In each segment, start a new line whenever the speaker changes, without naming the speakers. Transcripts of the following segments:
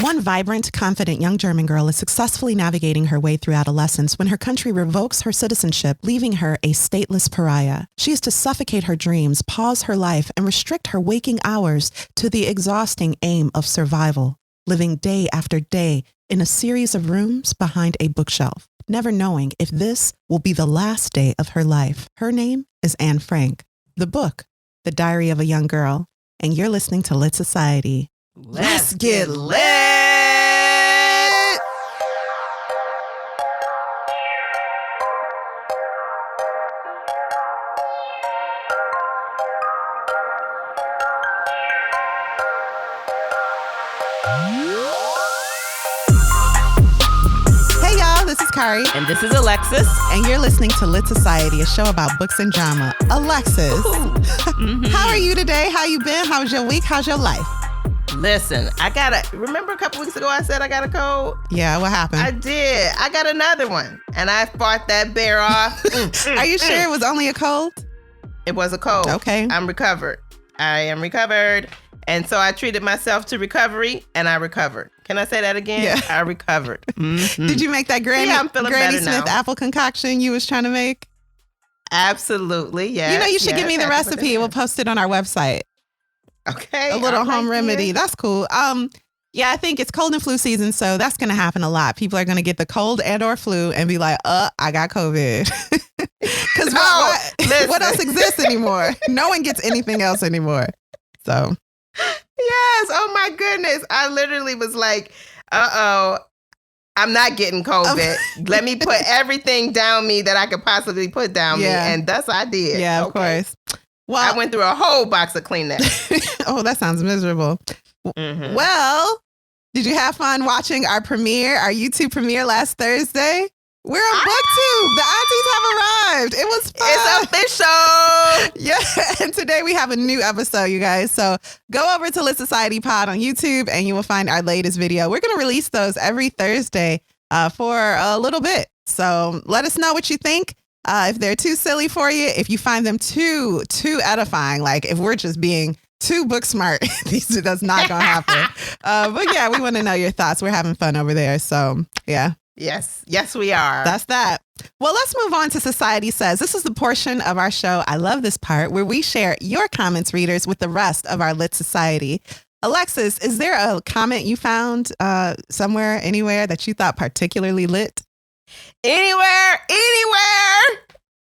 One vibrant, confident young German girl is successfully navigating her way through adolescence when her country revokes her citizenship, leaving her a stateless pariah. She is to suffocate her dreams, pause her life, and restrict her waking hours to the exhausting aim of survival, living day after day in a series of rooms behind a bookshelf, never knowing if this will be the last day of her life. Her name is Anne Frank. The book, The Diary of a Young Girl, and you're listening to Lit Society. Let's get lit! Hey y'all, this is Kari.
And this is Alexis.
And you're listening to Lit Society, a show about books and drama. Alexis, how are you today? How you been? How's your week? How's your life?
Listen, remember a couple weeks ago I said I got a cold?
Yeah, what happened?
I did. I got another one. And I fought that bear off.
Are you sure it was only a cold?
It was a cold.
Okay.
I'm recovered. I am recovered. And so I treated myself to recovery and I recovered. Can I say that again?
Yeah.
I recovered. Mm-hmm.
Did you make that Granny Smith
now.
apple concoction you was trying to make?
Absolutely, yeah.
You know, you should give me the recipe. We'll post it on our website.
Okay.
A little home remedy. That's cool. Yeah, I think it's cold and flu season, so that's going to happen a lot. People are going to get the cold and or flu and be like, I got COVID. Because what else exists anymore? No one gets anything else anymore. So.
Yes. Oh, my goodness. I literally was like, I'm not getting COVID. Let me put everything down me that I could possibly put down me. And thus I did.
Yeah, of course.
Well, I went through a whole box of Kleenex.
Oh, that sounds miserable. Mm-hmm. Well, did you have fun watching our YouTube premiere last Thursday? We're on BookTube. The aunties have arrived. It was fun.
It's official.
Yeah, and today we have a new episode, you guys. So go over to Lit Society Pod on YouTube and you will find our latest video. We're going to release those every Thursday for a little bit. So let us know what you think. If they're too silly for you, if you find them too edifying, like if we're just being too book smart, that's not going to happen. But yeah, we want to know your thoughts. We're having fun over there. So yeah.
Yes, we are.
That's that. Well, let's move on to Society Says. This is the portion of our show, I love this part, where we share your comments, readers, with the rest of our Lit Society. Alexis, is there a comment you found somewhere, anywhere that you thought particularly lit?
Anywhere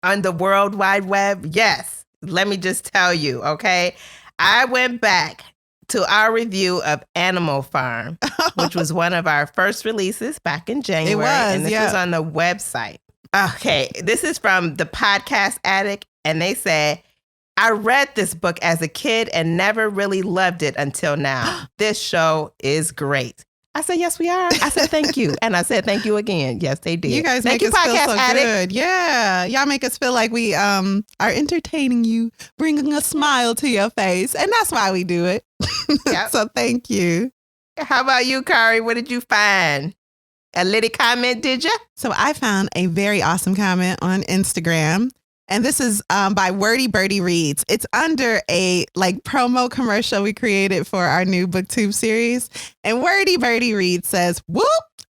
on the World Wide Web? Yes. Let me just tell you, okay? I went back to our review of Animal Farm, which was one of our first releases back in January.
It was,
and this was on the website. Okay, this is from the Podcast Addict, and they said, I read this book as a kid and never really loved it until now. This show is great. I said, yes, we are. I said, thank you. And I said, thank you again. Yes, they did.
You guys make us feel so good. Yeah. Y'all make us feel like we are entertaining you, bringing a smile to your face. And that's why we do it. Yep. So thank you.
How about you, Kari? What did you find? A little comment, did you?
So I found a very awesome comment on Instagram. And this is by Wordy Birdie Reads. It's under a promo commercial we created for our new BookTube series. And Wordy Birdie Reads says, whoop,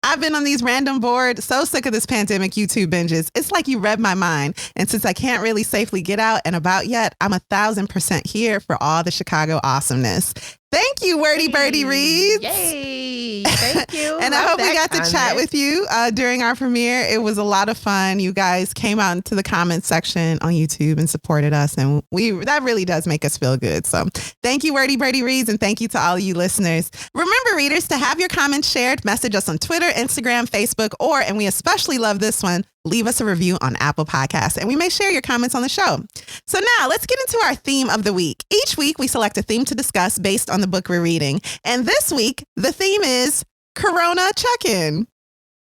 I've been on these random boards, so sick of this pandemic YouTube binges. It's like you read my mind. And since I can't really safely get out and about yet, I'm 1,000% here for all the Chicago awesomeness. Thank you, Wordy Birdie Reads.
Yay. Thank you.
And I hope we got to chat with you during our premiere. It was a lot of fun. You guys came out into the comments section on YouTube and supported us. And that really does make us feel good. So thank you, Wordy Birdie Reads. And thank you to all of you listeners. Remember, readers, to have your comments shared, message us on Twitter, Instagram, Facebook, and we especially love this one, leave us a review on Apple Podcasts, and we may share your comments on the show. So now let's get into our theme of the week. Each week, we select a theme to discuss based on the book we're reading. And this week, the theme is Corona Check-In.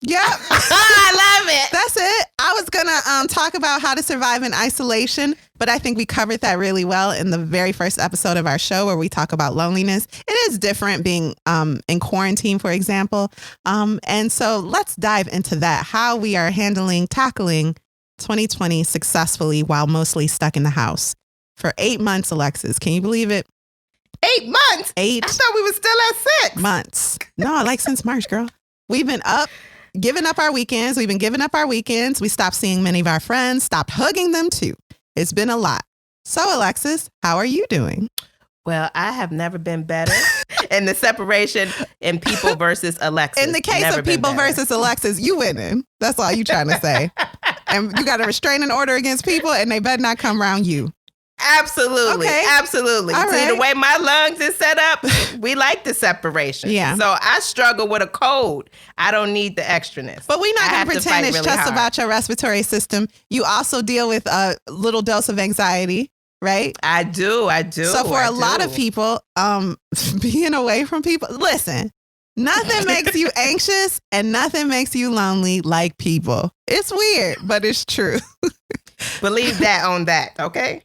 Yep.
I love it.
That's it. I was going to talk about how to survive in isolation, but I think we covered that really well in the very first episode of our show where we talk about loneliness. It is different being in quarantine, for example. And so let's dive into that, how we are tackling 2020 successfully while mostly stuck in the house. For 8 months, Alexis, can you believe it?
8 months?
8
I thought we were still at 6
months. No, like since March, girl. We've been giving up our weekends. We stopped seeing many of our friends, stopped hugging them too. It's been a lot. So, Alexis, how are you doing?
Well, I have never been better in the separation in people versus Alexis.
In the case of people versus Alexis, you winning. That's all you trying to say. And you got a restraining order against people, and they better not come around you.
Absolutely.
Okay.
Absolutely.
All
See,
right.
the way my lungs is set up, we like the separation.
Yeah.
So I struggle with a cold. I don't need the extraness.
But we're not
I
going
have
to
to
pretend
fight
it's
really
just
hard.
about your respiratory system. You also deal with a little dose of anxiety, right?
I do.
So for
a
a lot of people, being away from people, listen, nothing makes you anxious and nothing makes you lonely like people. It's weird, but it's true.
Believe that on that, okay?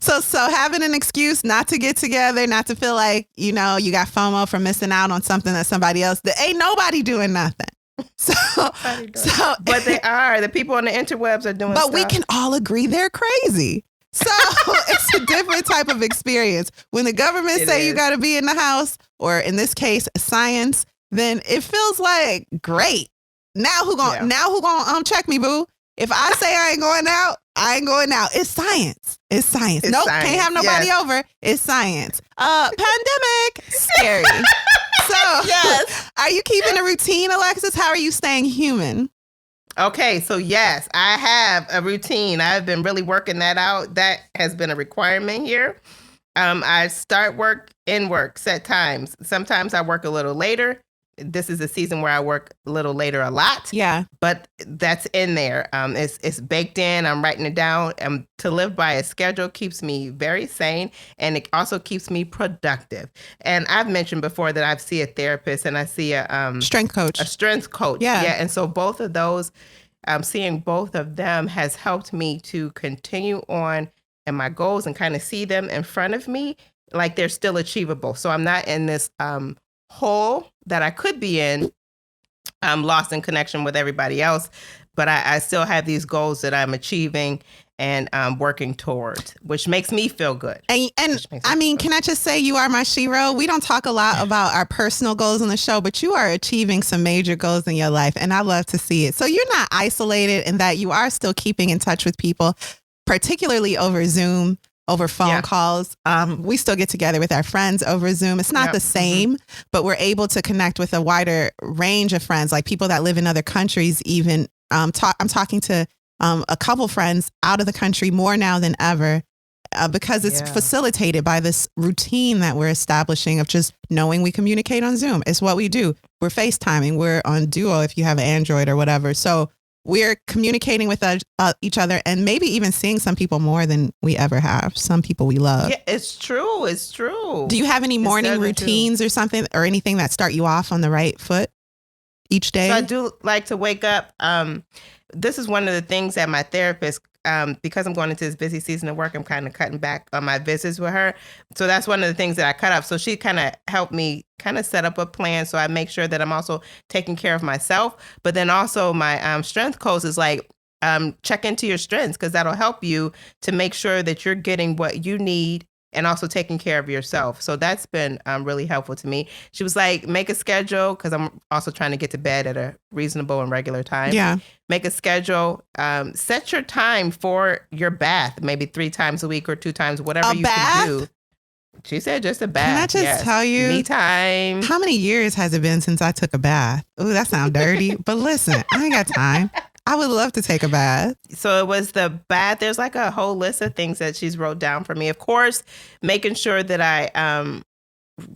So having an excuse not to get together, not to feel like, you got FOMO for missing out on something that somebody else did. Ain't nobody doing nothing.
But they are. The people on the interwebs are doing
But
stuff.
we can all agree they're crazy. So it's a different type of experience. When the government say you got to be in the house, or in this case, science, then it feels like great. Now who gonna check me, boo? If I say I ain't going out, I ain't going out. It's science. Nope,
science.
Can't have nobody over. It's science. Pandemic, scary. So,
yes.
Are you keeping a routine, Alexis? How are you staying human?
Okay, so yes, I have a routine. I've been really working that out. That has been a requirement here. I start work set times. Sometimes I work a little later. This is a season where I work a little later a lot.
Yeah.
But that's in there. It's baked in. I'm writing it down. To live by a schedule keeps me very sane, and it also keeps me productive. And I've mentioned before that I see a therapist and I see a
strength coach.
A strength coach.
Yeah.
And so both of those, seeing both of them has helped me to continue on in my goals and kind of see them in front of me like they're still achievable. So I'm not in this hole that I could be in. I'm lost in connection with everybody else, but I still have these goals that I'm achieving and working towards, which makes me feel good.
And I mean, can I just say you are my shero? We don't talk a lot about our personal goals on the show, but you are achieving some major goals in your life, and I love to see it. So you're not isolated in that you are still keeping in touch with people, particularly over Zoom, over phone calls. We still get together with our friends over Zoom. It's not the same, but we're able to connect with a wider range of friends, like people that live in other countries even. I'm talking to a couple friends out of the country more now than ever because it's facilitated by this routine that we're establishing of just knowing we communicate on Zoom. It's what we do. We're FaceTiming. We're on Duo if you have an Android or whatever. So we're communicating with each other and maybe even seeing some people more than we ever have. Some people we love.
Yeah, it's true. It's true.
Do you have any morning routines or something or anything that start you off on the right foot each day?
So I do like to wake up. This is one of the things that my therapist, because I'm going into this busy season of work, I'm kind of cutting back on my visits with her. So that's one of the things that I cut up. So she kind of helped me kind of set up a plan. So I make sure that I'm also taking care of myself. But then also my strength coach is like, check into your strengths because that'll help you to make sure that you're getting what you need and also taking care of yourself. So that's been really helpful to me. She was like, make a schedule, because I'm also trying to get to bed at a reasonable and regular time.
Yeah.
Make a schedule. Set your time for your bath, maybe 3 times a week or 2 times, whatever can do. She said just a bath.
Can I just tell you?
Me time.
How many years has it been since I took a bath? Ooh, that sounds dirty. But listen, I ain't got time. I would love to take a bath.
So it was the bath. There's like a whole list of things that she's wrote down for me. Of course, making sure that I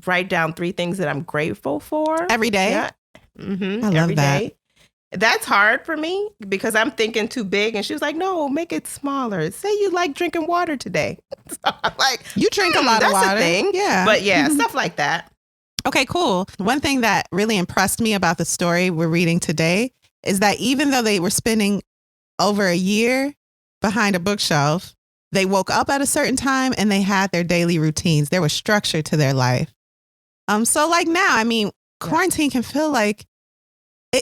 write down 3 things that I'm grateful for.
Every day?
Yeah. Mm-hmm.
I love that.
That's hard for me because I'm thinking too big. And she was like, no, make it smaller. Say you like drinking water today. So I'm like,
you drink a lot of water.
That's a thing.
Yeah.
But yeah, stuff like that.
Okay, cool. One thing that really impressed me about the story we're reading today is that even though they were spending over a year behind a bookshelf, they woke up at a certain time and they had their daily routines. There was structure to their life. So like now, I mean, quarantine can feel like,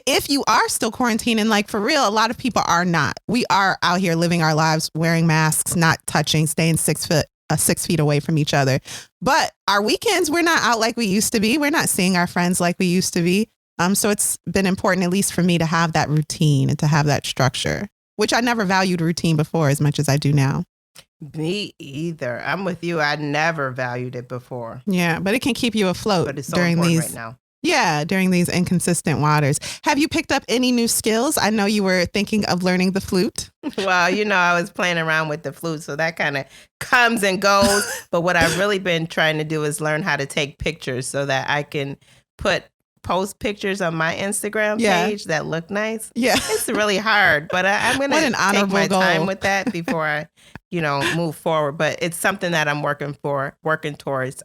if you are still quarantining, like for real, a lot of people are not. We are out here living our lives, wearing masks, not touching, staying 6 foot 6 feet away from each other. But our weekends, we're not out like we used to be. We're not seeing our friends like we used to be. So it's been important, at least for me, to have that routine and to have that structure, which I never valued routine before as much as I do now.
Me either. I'm with you. I never valued it before.
Yeah, but it can keep you afloat
But it's so
during
important
these
right now.
Yeah, during these inconsistent waters. Have you picked up any new skills? I know you were thinking of learning the flute.
Well, I was playing around with the flute, so that kind of comes and goes. But what I've really been trying to do is learn how to take pictures so that I can post pictures on my Instagram page that look nice.
Yeah.
It's really hard, but I'm going to take my time with that before I, move forward. But it's something that I'm working towards.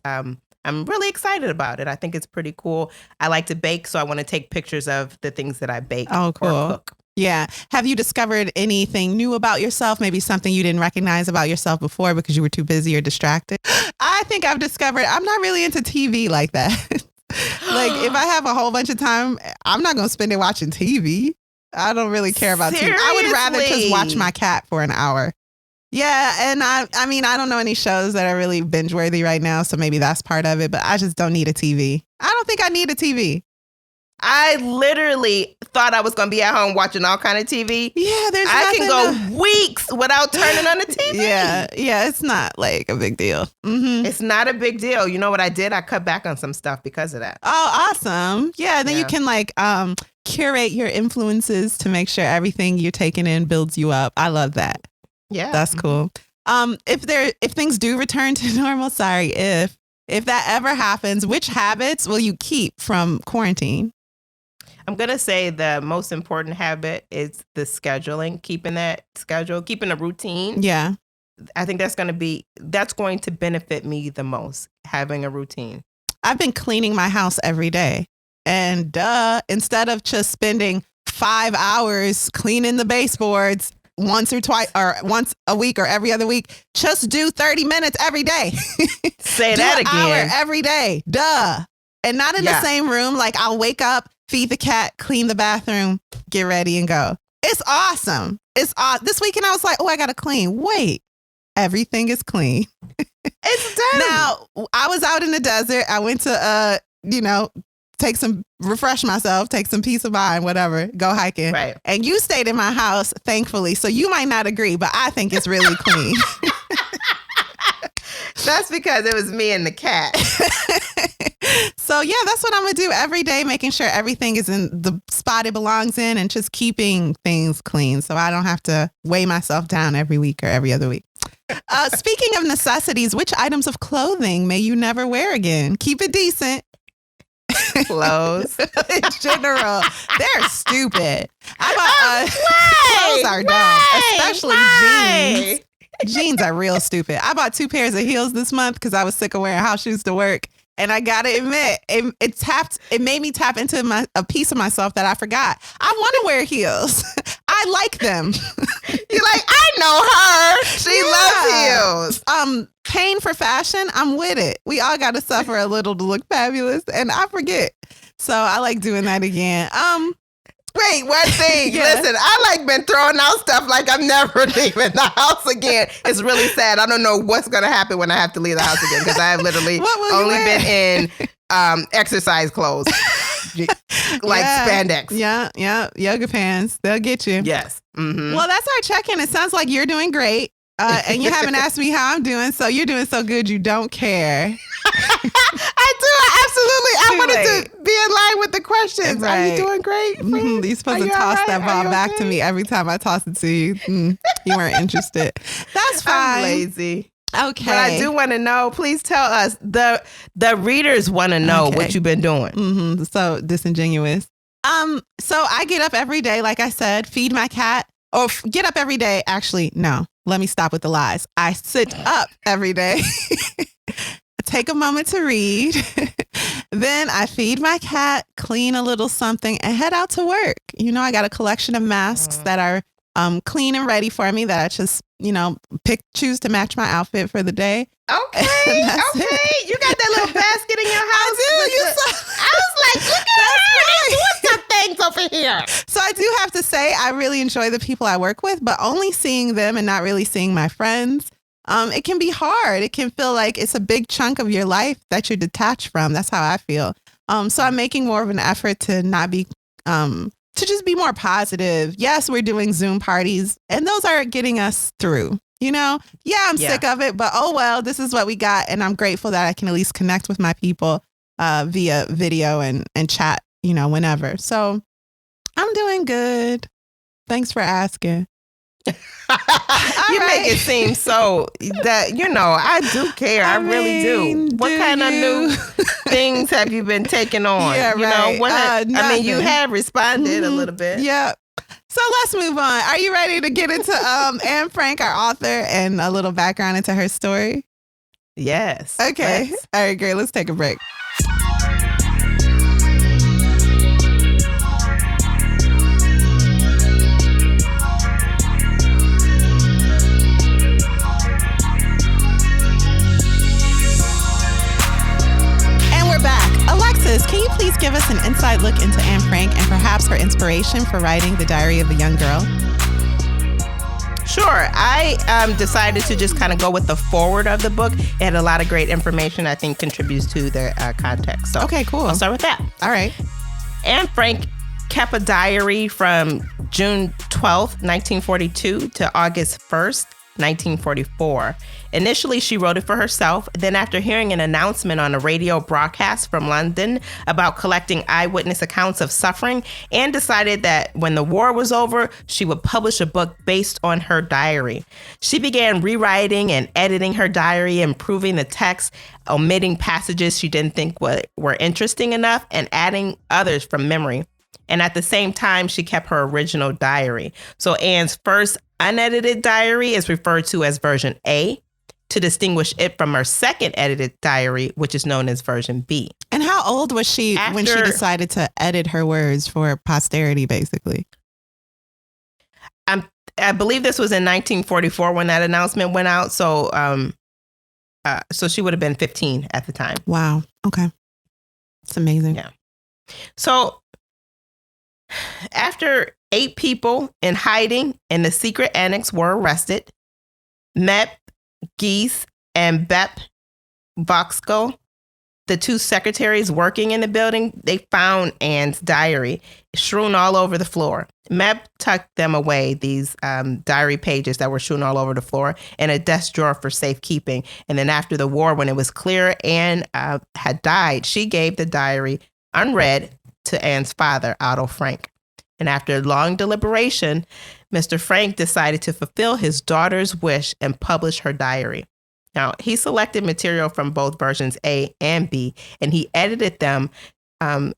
I'm really excited about it. I think it's pretty cool. I like to bake, so I want to take pictures of the things that I bake
or
cook.
Yeah. Have you discovered anything new about yourself? Maybe something you didn't recognize about yourself before because you were too busy or distracted? I think I've discovered I'm not really into TV like that. Like if I have a whole bunch of time, I'm not going to spend it watching TV. I don't really care about TV. I would rather just watch my cat for an hour. Yeah, and I mean, I don't know any shows that are really binge worthy right now, so maybe that's part of it, but I just don't need a TV. I don't think I need a TV.
I literally thought I was going to be at home watching all kind of TV.
Yeah,
I can go weeks without turning on the TV.
Yeah, it's not like a big deal. Mm-hmm.
It's not a big deal. You know what I did? I cut back on some stuff because of that.
Oh, awesome. Yeah, then you can curate your influences to make sure everything you're taking in builds you up. I love that.
Yeah.
That's cool. If things do return to normal, if that ever happens, which habits will you keep from quarantine?
I'm going to say the most important habit is the scheduling, keeping that schedule, keeping a routine.
Yeah.
I think that's going to benefit me the most, having a routine.
I've been cleaning my house every day. And instead of just spending 5 hours cleaning the baseboards once or twice or once a week or every other week, just do 30 minutes every day.
Say that again.
Hour every day. Duh. And not in the same room. Like I'll wake up, feed the cat, clean the bathroom, get ready and go. It's awesome. This weekend I was like, I got to clean. Wait, everything is clean.
It's done.
Now, I was out in the desert. I went to, refresh myself, take some peace of mind, whatever, go hiking.
Right.
And you stayed in my house, thankfully. So you might not agree, but I think it's really clean.
That's because it was me and the cat.
So yeah, that's what I'm going to do every day, making sure everything is in the spot it belongs in and just keeping things clean so I don't have to weigh myself down every week or every other week. Speaking of necessities, which items of clothing may you never wear again? Keep it decent.
Clothes.
In general, they're stupid. Clothes are dumb, especially jeans. Jeans are real stupid. I bought 2 pairs of heels this month because I was sick of wearing house shoes to work. And I gotta admit, it made me tap into a piece of myself that I forgot. I want to wear heels. I like them.
You're like, I know her. She loves heels.
Paying for fashion, I'm with it. We all got to suffer a little to look fabulous, and I forget. So I like doing that again.
Wait, one thing. Listen, I been throwing out stuff like I'm never leaving the house again. It's really sad. I don't know what's going to happen when I have to leave the house again because I have literally only been in exercise clothes, like spandex.
Yeah. Yoga pants. They'll get you.
Yes. Mm-hmm.
Well, that's our check-in. It sounds like you're doing great. And you haven't asked me how I'm doing, so you're doing so good you don't care.
I do. Absolutely. I wanted to be in line with the questions. Right. Are you doing great?
Mm-hmm. You're supposed to toss that ball back to me every time I toss it to you. You weren't interested. That's fine.
I'm lazy.
Okay.
But I do want to know, please tell us, the readers want to know what you've been doing.
Mm-hmm. So disingenuous. So I get up every day, like I said, feed my cat. Or get up every day. Actually, no. Let me stop with the lies. I sit up every day. Take a moment to read. Then I feed my cat, clean a little something, and head out to work. I got a collection of masks that are clean and ready for me that I just, choose to match my outfit for the day.
Okay. You got that little basket in your house.
I do.
I was like, look at her. Doing some things over here.
So I do have to say, I really enjoy the people I work with, but only seeing them and not really seeing my friends. it can be hard. It can feel like it's a big chunk of your life that you're detached from. That's how I feel. So I'm making more of an effort to not be, to just be more positive. Yes, we're doing Zoom parties and those are getting us through, you know? Yeah, I'm sick of it, but oh well, this is what we got. And I'm grateful that I can at least connect with my people via video and chat, you know, whenever. So I'm doing good. Thanks for asking.
You make it seem so that, you know, I do care. I really do. What kind of new things have you been taking on?
Yeah,
you
right.
know, what I mean, you have responded a little bit.
Yeah. So let's move on. Are you ready to get into Anne Frank, our author, and a little background into her story?
Yes.
Okay. All right, great. Let's take a break. Alexis, can you please give us an inside look into Anne Frank and perhaps her inspiration for writing The Diary of a Young Girl?
Sure. I decided to just kind of go with the forward of the book. It had a lot of great information I think contributes to the context. So
okay, cool.
I'll start with that.
All right.
Anne Frank kept a diary from June 12th, 1942 to August 1st, 1944. Initially, she wrote it for herself. Then after hearing an announcement on a radio broadcast from London about collecting eyewitness accounts of suffering, Anne decided that when the war was over, she would publish a book based on her diary. She began rewriting and editing her diary, improving the text, omitting passages she didn't think were interesting enough, and adding others from memory. And at the same time, she kept her original diary. So Anne's first unedited diary is referred to as version A, to distinguish it from her second edited diary, which is known as version B.
And how old was she when she decided to edit her words for posterity, basically?
I believe this was in 1944 when that announcement went out. So she would have been 15 at the time.
Wow. Okay. It's amazing.
Yeah. So after 8 people in hiding in the secret annex were arrested, Mep Geese and Bep Voxco, the 2 secretaries working in the building, they found Anne's diary strewn all over the floor. Mep tucked them away, these diary pages that were strewn all over the floor, in a desk drawer for safekeeping. And then after the war, when it was clear Anne had died, she gave the diary unread to Anne's father, Otto Frank. And after long deliberation, Mr. Frank decided to fulfill his daughter's wish and publish her diary. Now, he selected material from both versions A and B, and he edited them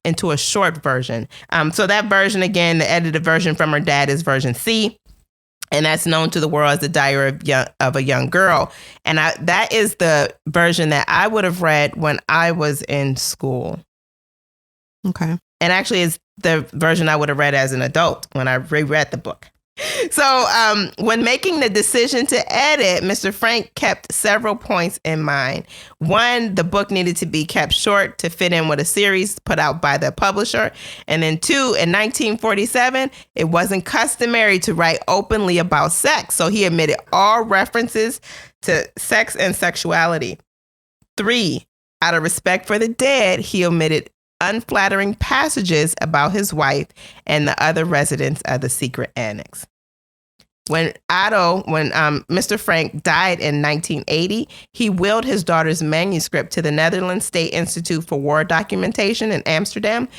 into a short version. So that version, again, the edited version from her dad is version C, and that's known to the world as The Diary of a Young Girl. And that is the version that I would have read when I was in school.
Okay.
And actually, it's the version I would have read as an adult when I reread the book. So when making the decision to edit, Mr. Frank kept several points in mind. 1, the book needed to be kept short to fit in with a series put out by the publisher. And then 2, in 1947, it wasn't customary to write openly about sex. So he omitted all references to sex and sexuality. 3, out of respect for the dead, he omitted unflattering passages about his wife and the other residents of the secret annex. When Mr. Frank died in 1980, he willed his daughter's manuscript to the Netherlands State Institute for War Documentation in Amsterdam.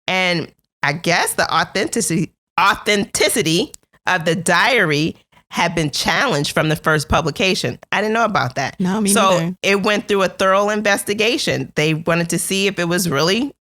And I guess the authenticity of the diary had been challenged from the first publication. I didn't know about that.
No, me
so
neither.
It went through a thorough investigation. They wanted to see if it was really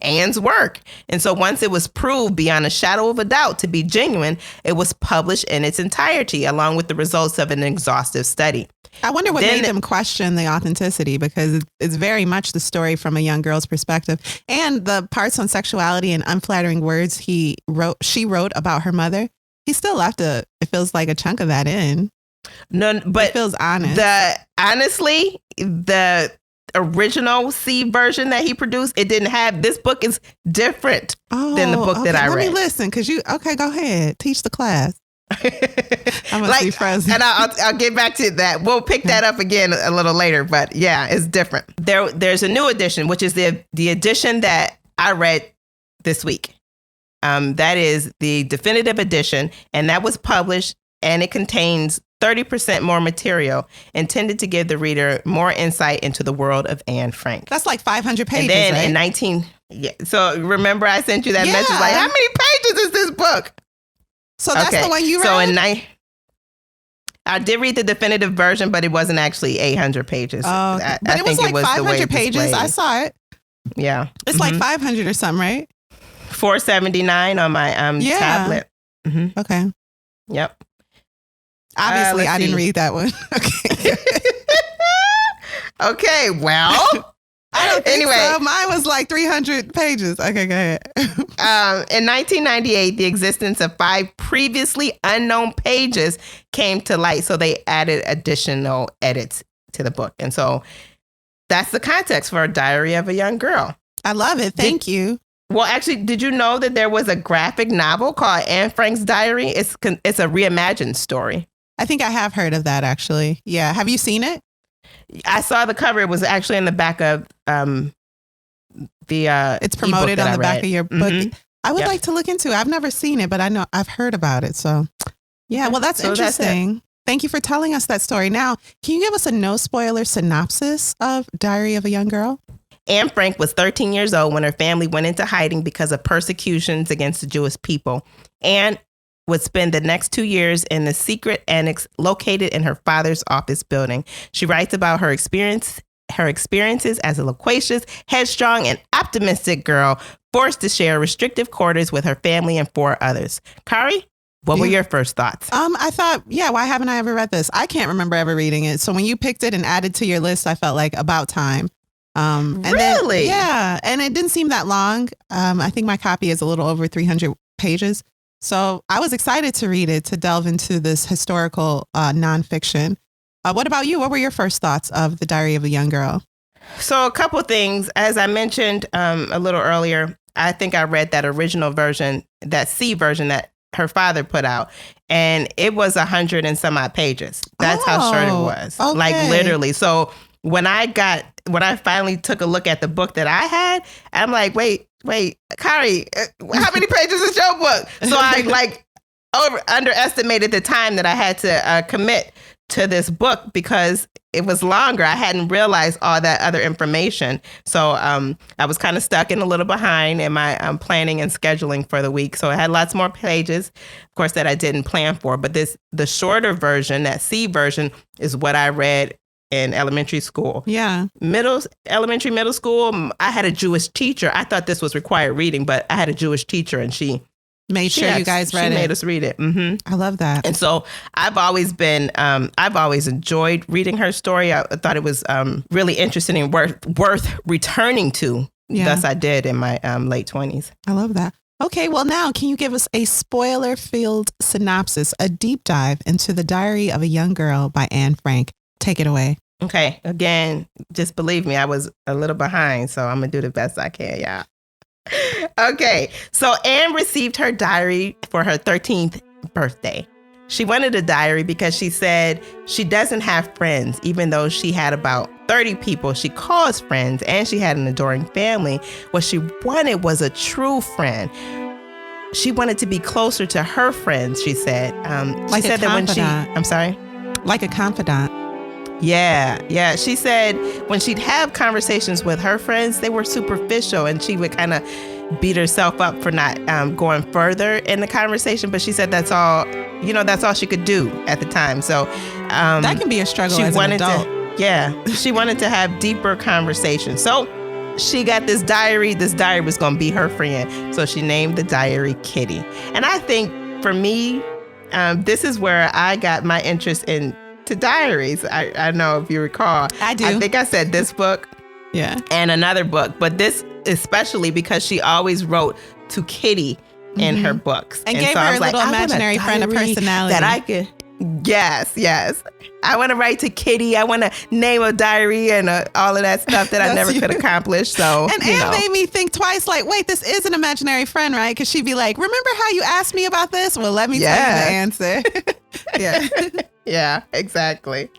Anne's work. And so once it was proved beyond a shadow of a doubt to be genuine, it was published in its entirety, along with the results of an exhaustive study.
I wonder what made them question the authenticity, because it's very much the story from a young girl's perspective. And the parts on sexuality and unflattering words she wrote about her mother, he still left it feels like a chunk of that in.
No, but
it feels honest.
Honestly, the original C version that he produced, it didn't have, this book is different than the book that I read.
Let me listen, because go ahead, teach the class. I must be frozen.
And I'll get back to that. We'll pick that up again a little later, but yeah, it's different. There's a new edition, which is the edition that I read this week. That is the definitive edition, and that was published, and it contains 30% more material intended to give the reader more insight into the world of Anne Frank.
That's like 500 pages,
and then
right?
So remember I sent you that message like, how many pages is this book?
So that's the one you read?
So I did read the definitive version, but it wasn't actually 800 pages.
Oh, but it was like 500 pages. I saw it.
Yeah.
It's like 500 or something, right?
$4.79 on my tablet. Mm-hmm.
Okay.
Yep.
Obviously, I didn't read that one. Okay.
Okay, well.
I don't think so. Mine was like 300 pages. Okay, go ahead.
In 1998, the existence of 5 previously unknown pages came to light. So they added additional edits to the book. And so that's the context for A Diary of a Young Girl.
I love it. Thank you.
Well, actually, did you know that there was a graphic novel called Anne Frank's Diary? It's a reimagined story.
I think I have heard of that, actually. Yeah. Have you seen it?
I saw the cover. It was actually in the back of
it's promoted on the back of your book.
Mm-hmm.
I would like to look into it. I've never seen it, but I know I've heard about it. So yeah, well, that's interesting. Thank you for telling us that story. Now, can you give us a no spoiler synopsis of Diary of a Young Girl?
Anne Frank was 13 years old when her family went into hiding because of persecutions against the Jewish people. Anne would spend the next 2 years in the secret annex located in her father's office building. She writes about her experiences as a loquacious, headstrong, and optimistic girl forced to share restrictive quarters with her family and 4 others. Kari, what were your first thoughts?
I thought, why haven't I ever read this? I can't remember ever reading it. So when you picked it and added to your list, I felt like about time. And
really?
Then, and it didn't seem that long. I think my copy is a little over 300 pages. So I was excited to read it, to delve into this historical nonfiction. What about you? What were your first thoughts of The Diary of a Young Girl?
So a couple things. As I mentioned a little earlier, I think I read that original version, that C version that her father put out, and it was 100 and some odd pages. That's how short it was.
Okay.
Like literally. So when I finally took a look at the book that I had, I'm like, wait, Kari, how many pages is your book? So I underestimated the time that I had to commit to this book because it was longer. I hadn't realized all that other information. So I was kind of stuck and a little behind in my planning and scheduling for the week. So I had lots more pages, of course, that I didn't plan for. But the shorter version, that C version, is what I read in elementary school.
Yeah.
Elementary, middle school, I had a Jewish teacher. I thought this was required reading, but I had a Jewish teacher and she
made sure you guys read it.
She made us read it. Mm-hmm.
I love that.
And so I've always enjoyed reading her story. I thought it was really interesting and worth returning to. Yeah. Thus I did in my late 20s.
I love that. Okay, well now, can you give us a spoiler-filled synopsis, a deep dive into The Diary of a Young Girl by Anne Frank? Take it away.
Okay. Again, just believe me, I was a little behind, so I'm going to do the best I can, y'all. Okay. So Anne received her diary for her 13th birthday. She wanted a diary because she said she doesn't have friends, even though she had about 30 people she calls friends and she had an adoring family. What she wanted was a true friend. She wanted to be closer to her friends, she said.
Like she said that when
I'm sorry?
Like a confidant.
Yeah. She said when she'd have conversations with her friends, they were superficial and she would kind of beat herself up for not going further in the conversation. But she said that's all she could do at the time. So
that can be a struggle as an adult.
She wanted to have deeper conversations. So she got this diary. This diary was going to be her friend. So she named the diary Kitty. And I think for me, this is where I got my interest into diaries. I know if you recall.
I do.
I think I said this book and another book, but this especially because she always wrote to Kitty in her books.
And gave her a little imaginary friend a personality.
That I could. Yes. I want to write to Kitty. I want to name a diary and all of that stuff that I never could accomplish. So,
and Anne made me think twice, like, wait, this is an imaginary friend, right? Because she'd be like, remember how you asked me about this? Well, let me tell you the answer. Yeah.
Yeah, exactly.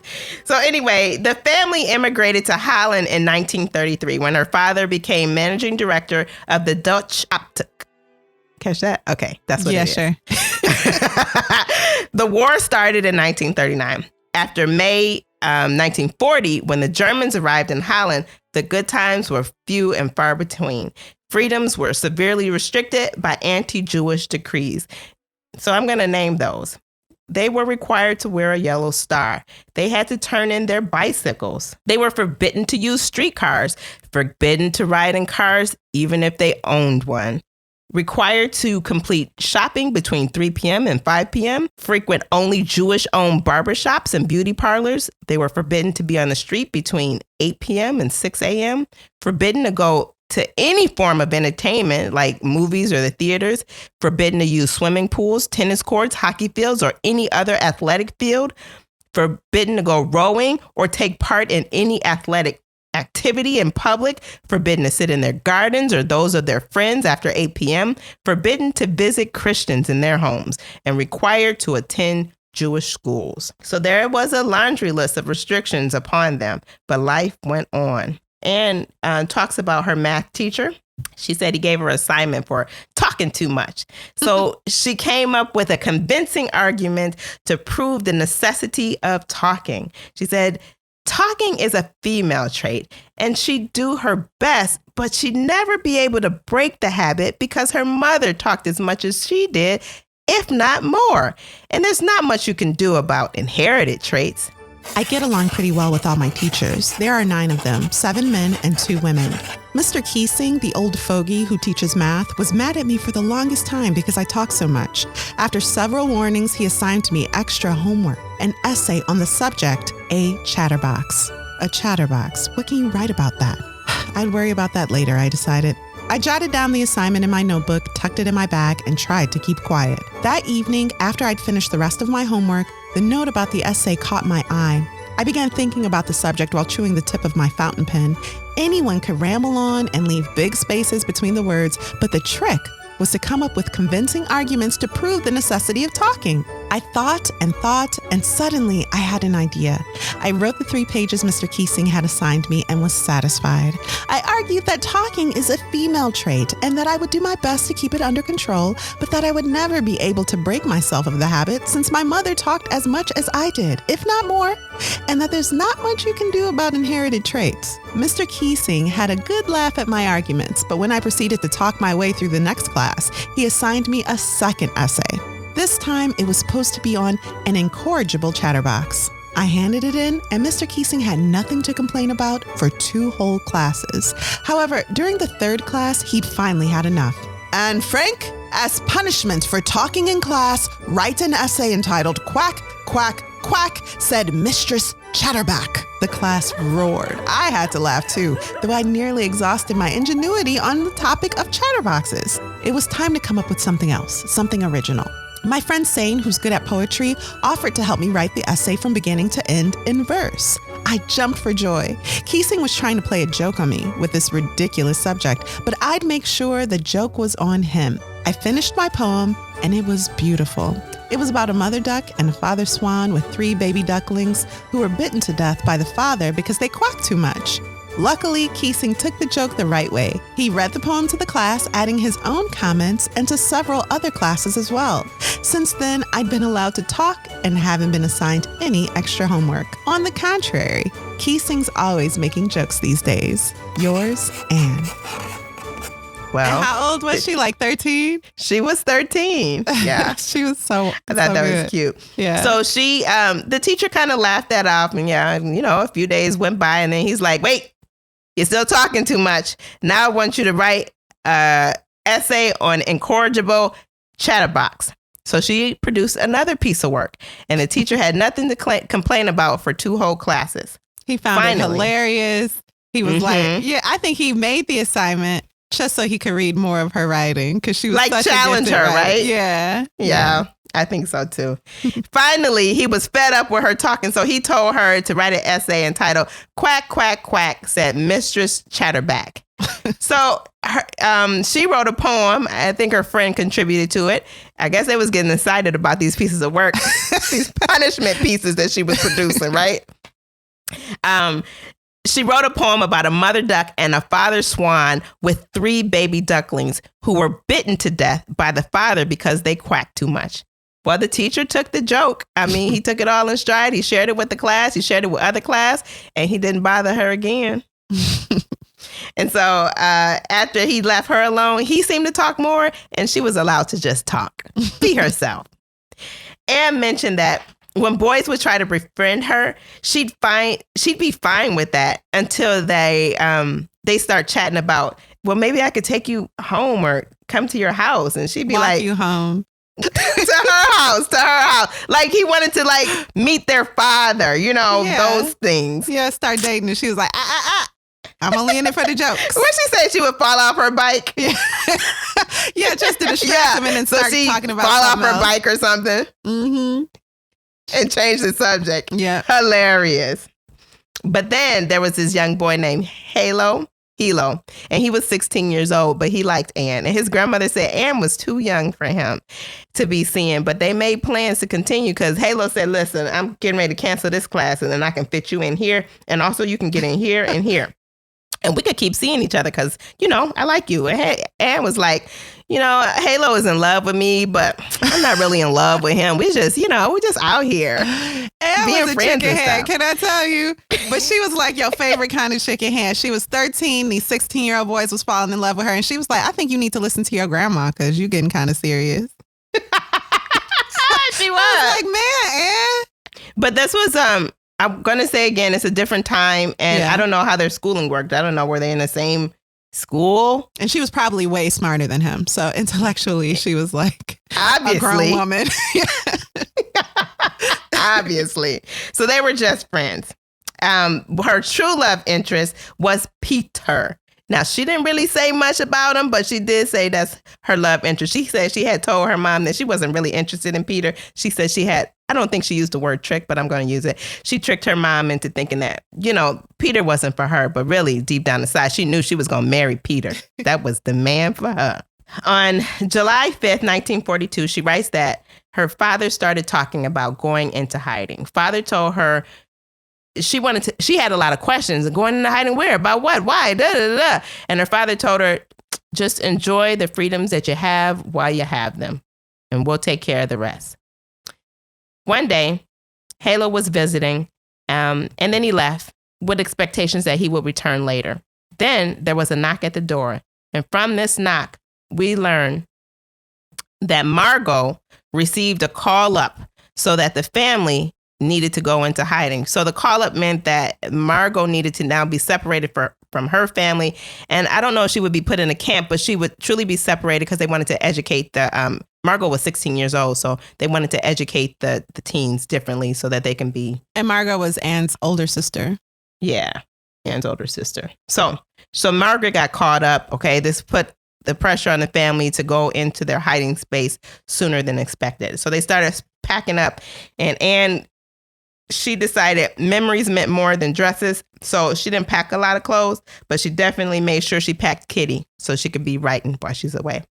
So anyway, the family immigrated to Holland in 1933 when her father became managing director of the Dutch Optic. Catch that? Okay, that's what it is.
Yeah,
sure. The war started in 1939. After May 1940, when the Germans arrived in Holland, the good times were few and far between. Freedoms were severely restricted by anti-Jewish decrees. So I'm going to name those. They were required to wear a yellow star. They had to turn in their bicycles. They were forbidden to use streetcars, forbidden to ride in cars, even if they owned one. Required to complete shopping between 3 p.m. and 5 p.m., frequent only Jewish-owned barbershops and beauty parlors. They were forbidden to be on the street between 8 p.m. and 6 a.m., forbidden to go to any form of entertainment like movies or the theaters, forbidden to use swimming pools, tennis courts, hockey fields, or any other athletic field, forbidden to go rowing or take part in any athletic activity in public, forbidden to sit in their gardens or those of their friends after 8 p.m., forbidden to visit Christians in their homes, and required to attend Jewish schools. So there was a laundry list of restrictions upon them, but life went on. And talks about her math teacher. She said he gave her an assignment for talking too much. So she came up with a convincing argument to prove the necessity of talking. She said, talking is a female trait, and she'd do her best, but she'd never be able to break the habit because her mother talked as much as she did, if not more. And there's not much you can do about inherited traits.
I get along pretty well with all my teachers. There are 9 of them, 7 men and 2 women. Mr. Keesing, the old fogey who teaches math, was mad at me for the longest time because I talk so much. After several warnings, he assigned me extra homework, an essay on the subject, a chatterbox. A chatterbox. What can you write about that? I'd worry about that later, I decided. I jotted down the assignment in my notebook, tucked it in my bag, and tried to keep quiet. That evening, after I'd finished the rest of my homework, the note about the essay caught my eye. I began thinking about the subject while chewing the tip of my fountain pen. Anyone could ramble on and leave big spaces between the words, but the trick was to come up with convincing arguments to prove the necessity of talking. I thought, and suddenly I had an idea. I wrote the 3 pages Mr. Keesing had assigned me and was satisfied. I argued that talking is a female trait and that I would do my best to keep it under control, but that I would never be able to break myself of the habit since my mother talked as much as I did, if not more, and that there's not much you can do about inherited traits. Mr. Keesing had a good laugh at my arguments, but when I proceeded to talk my way through the next class, he assigned me a second essay. This time, it was supposed to be on an incorrigible chatterbox. I handed it in, and Mr. Keesing had nothing to complain about for 2 whole classes. However, during the 3rd class, he'd finally had enough. And Frank, as punishment for talking in class, write an essay entitled Quack, Quack, Quack, said Mistress Chatterback. The class roared. I had to laugh too, though I nearly exhausted my ingenuity on the topic of chatterboxes. It was time to come up with something else, something original. My friend Sane, who's good at poetry, offered to help me write the essay from beginning to end in verse. I jumped for joy. Keesing was trying to play a joke on me with this ridiculous subject, but I'd make sure the joke was on him. I finished my poem, and it was beautiful. It was about a mother duck and a father swan with 3 baby ducklings who were bitten to death by the father because they quacked too much. Luckily, Keesing took the joke the right way. He read the poem to the class, adding his own comments, and to several other classes as well. Since then, I'd been allowed to talk and haven't been assigned any extra homework. On the contrary, Keesing's always making jokes these days. Yours, Anne.
Well,
and how old was she? Like 13?
She was 13. Yeah.
She was so
I thought that was cute.
Yeah.
So she, the teacher kind of laughed that off. And a few days went by and then he's like, wait, you're still talking too much. Now I want you to write an essay on incorrigible chatterbox. So she produced another piece of work and the teacher had nothing to complain about for 2 whole classes.
He found it hilarious. He was like, yeah, I think he made the assignment just so he could read more of her writing because she was
like
such
challenge
a
her,
writer.
right?
Yeah.
Yeah. I think so too. Finally, he was fed up with her talking, so he told her to write an essay entitled "Quack, Quack, Quack," said Mistress Chatterback. So she wrote a poem. I think her friend contributed to it. I guess they was getting excited about these pieces of work, these punishment pieces that she was producing, right? She wrote a poem about a mother duck and a father swan with 3 baby ducklings who were bitten to death by the father because they quacked too much. Well, the teacher took the joke. I mean, he took it all in stride. He shared it with the class. He shared it with other class, and he didn't bother her again. And so after he left her alone, he seemed to talk more, and she was allowed to just talk, be herself. Anne mentioned that when boys would try to befriend her, she'd be fine with that until they start chatting about, well, maybe I could take you home or come to your house, and she'd be
Walk
like,
you home.
to her house. Like he wanted to like meet their father, those things.
Yeah, start dating, and she was like, I'm only in it for the jokes.
What she said, she would fall off her bike.
Yeah, just to distract him and then start talking about
fall off her
else.
bike or something.
Mm-hmm.
And change the subject.
Yeah.
Hilarious. But then there was this young boy named Halo, and he was 16 years old, but he liked Anne. And his grandmother said Anne was too young for him to be seeing, but they made plans to continue because Halo said, listen, I'm getting ready to cancel this class and then I can fit you in here. And also you can get in here and here. And we could keep seeing each other because, I like you. And Anne was like, Halo is in love with me, but I'm not really in love with him. We just, we're just out here.
Anne
being
was a
friends
chicken
and
head,
stuff.
can I tell you? But she was like your favorite kind of chicken head. She was 13. These 16-year-old boys was falling in love with her. And she was like, I think you need to listen to your grandma because you're getting kind of serious.
She was.
I was like, man, Anne.
But this was, I'm going to say again, it's a different time. And
Yeah.
I don't know how their schooling worked. I don't know. Were they in the same school?
And she was probably way smarter than him. So intellectually, she was like
Obviously.
a grown woman.
Obviously. So they were just friends. Her true love interest was Peter. Now, she didn't really say much about him, but she did say that's her love interest. She said she had told her mom that she wasn't really interested in Peter. She said I don't think she used the word trick, but I'm going to use it. She tricked her mom into thinking that, Peter wasn't for her, but really deep down inside, she knew she was going to marry Peter. That was the man for her. On July 5th, 1942, she writes that her father started talking about going into hiding. Father told her she had a lot of questions. Going into hiding where? About what? Why? Da, da, da. And her father told her, just enjoy the freedoms that you have while you have them, and we'll take care of the rest. One day, Halo was visiting, and then he left with expectations that he would return later. Then there was a knock at the door. And from this knock, we learned that Margot received a call up so that the family needed to go into hiding. So the call up meant that Margot needed to now be separated from her family. And I don't know if she would be put in a camp, but she would truly be separated because they wanted to educate Margot was 16 years old. So they wanted to educate the teens differently so that they can be.
And Margot was Anne's older sister.
Yeah. Anne's older sister. So Margaret got caught up. Okay. This put the pressure on the family to go into their hiding space sooner than expected. So they started packing up, and Anne, she decided memories meant more than dresses. So she didn't pack a lot of clothes, but she definitely made sure she packed Kitty so she could be writing while she's away.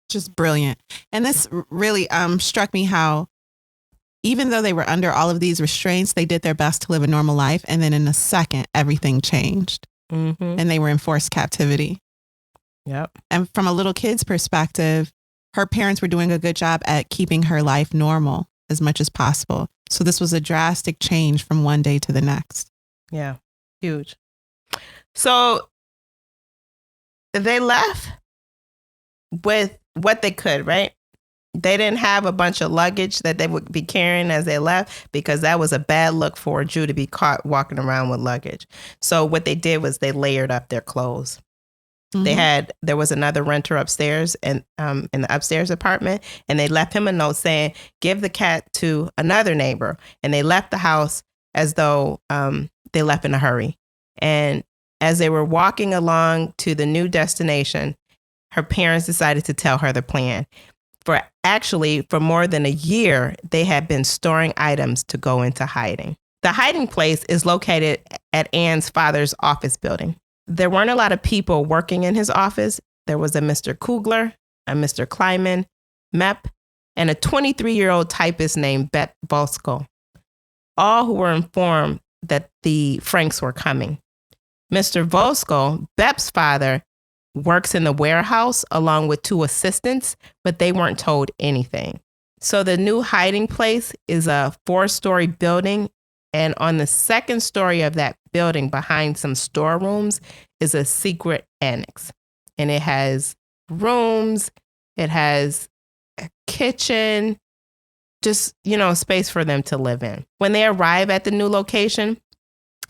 Just brilliant. And this really struck me how even though they were under all of these restraints, they did their best to live a normal life. And then in a second, everything changed and they were in forced captivity.
Yep.
And from a little kid's perspective, her parents were doing a good job at keeping her life normal as much as possible. So this was a drastic change from one day to the next.
Yeah. Huge. So they left with what they could, right? They didn't have a bunch of luggage that they would be carrying as they left because that was a bad look for a Jew to be caught walking around with luggage. So what they did was they layered up their clothes. Mm-hmm. There was another renter upstairs and in the upstairs apartment, and they left him a note saying, give the cat to another neighbor. And they left the house as though they left in a hurry. And as they were walking along to the new destination, her parents decided to tell her the plan. For more than a year, they had been storing items to go into hiding. The hiding place is located at Ann's father's office building. There weren't a lot of people working in his office. There was a Mr. Kugler, a Mr. Kleiman, Mep, and a 23-year-old typist named Bep Vosko, all who were informed that the Franks were coming. Mr. Vosko, Bep's father, works in the warehouse along with 2 assistants, but they weren't told anything. So the new hiding place is a 4-story building, and on the 2nd story of that building, behind some storerooms, is a secret annex. And it has rooms, it has a kitchen, just, space for them to live in. When they arrive at the new location,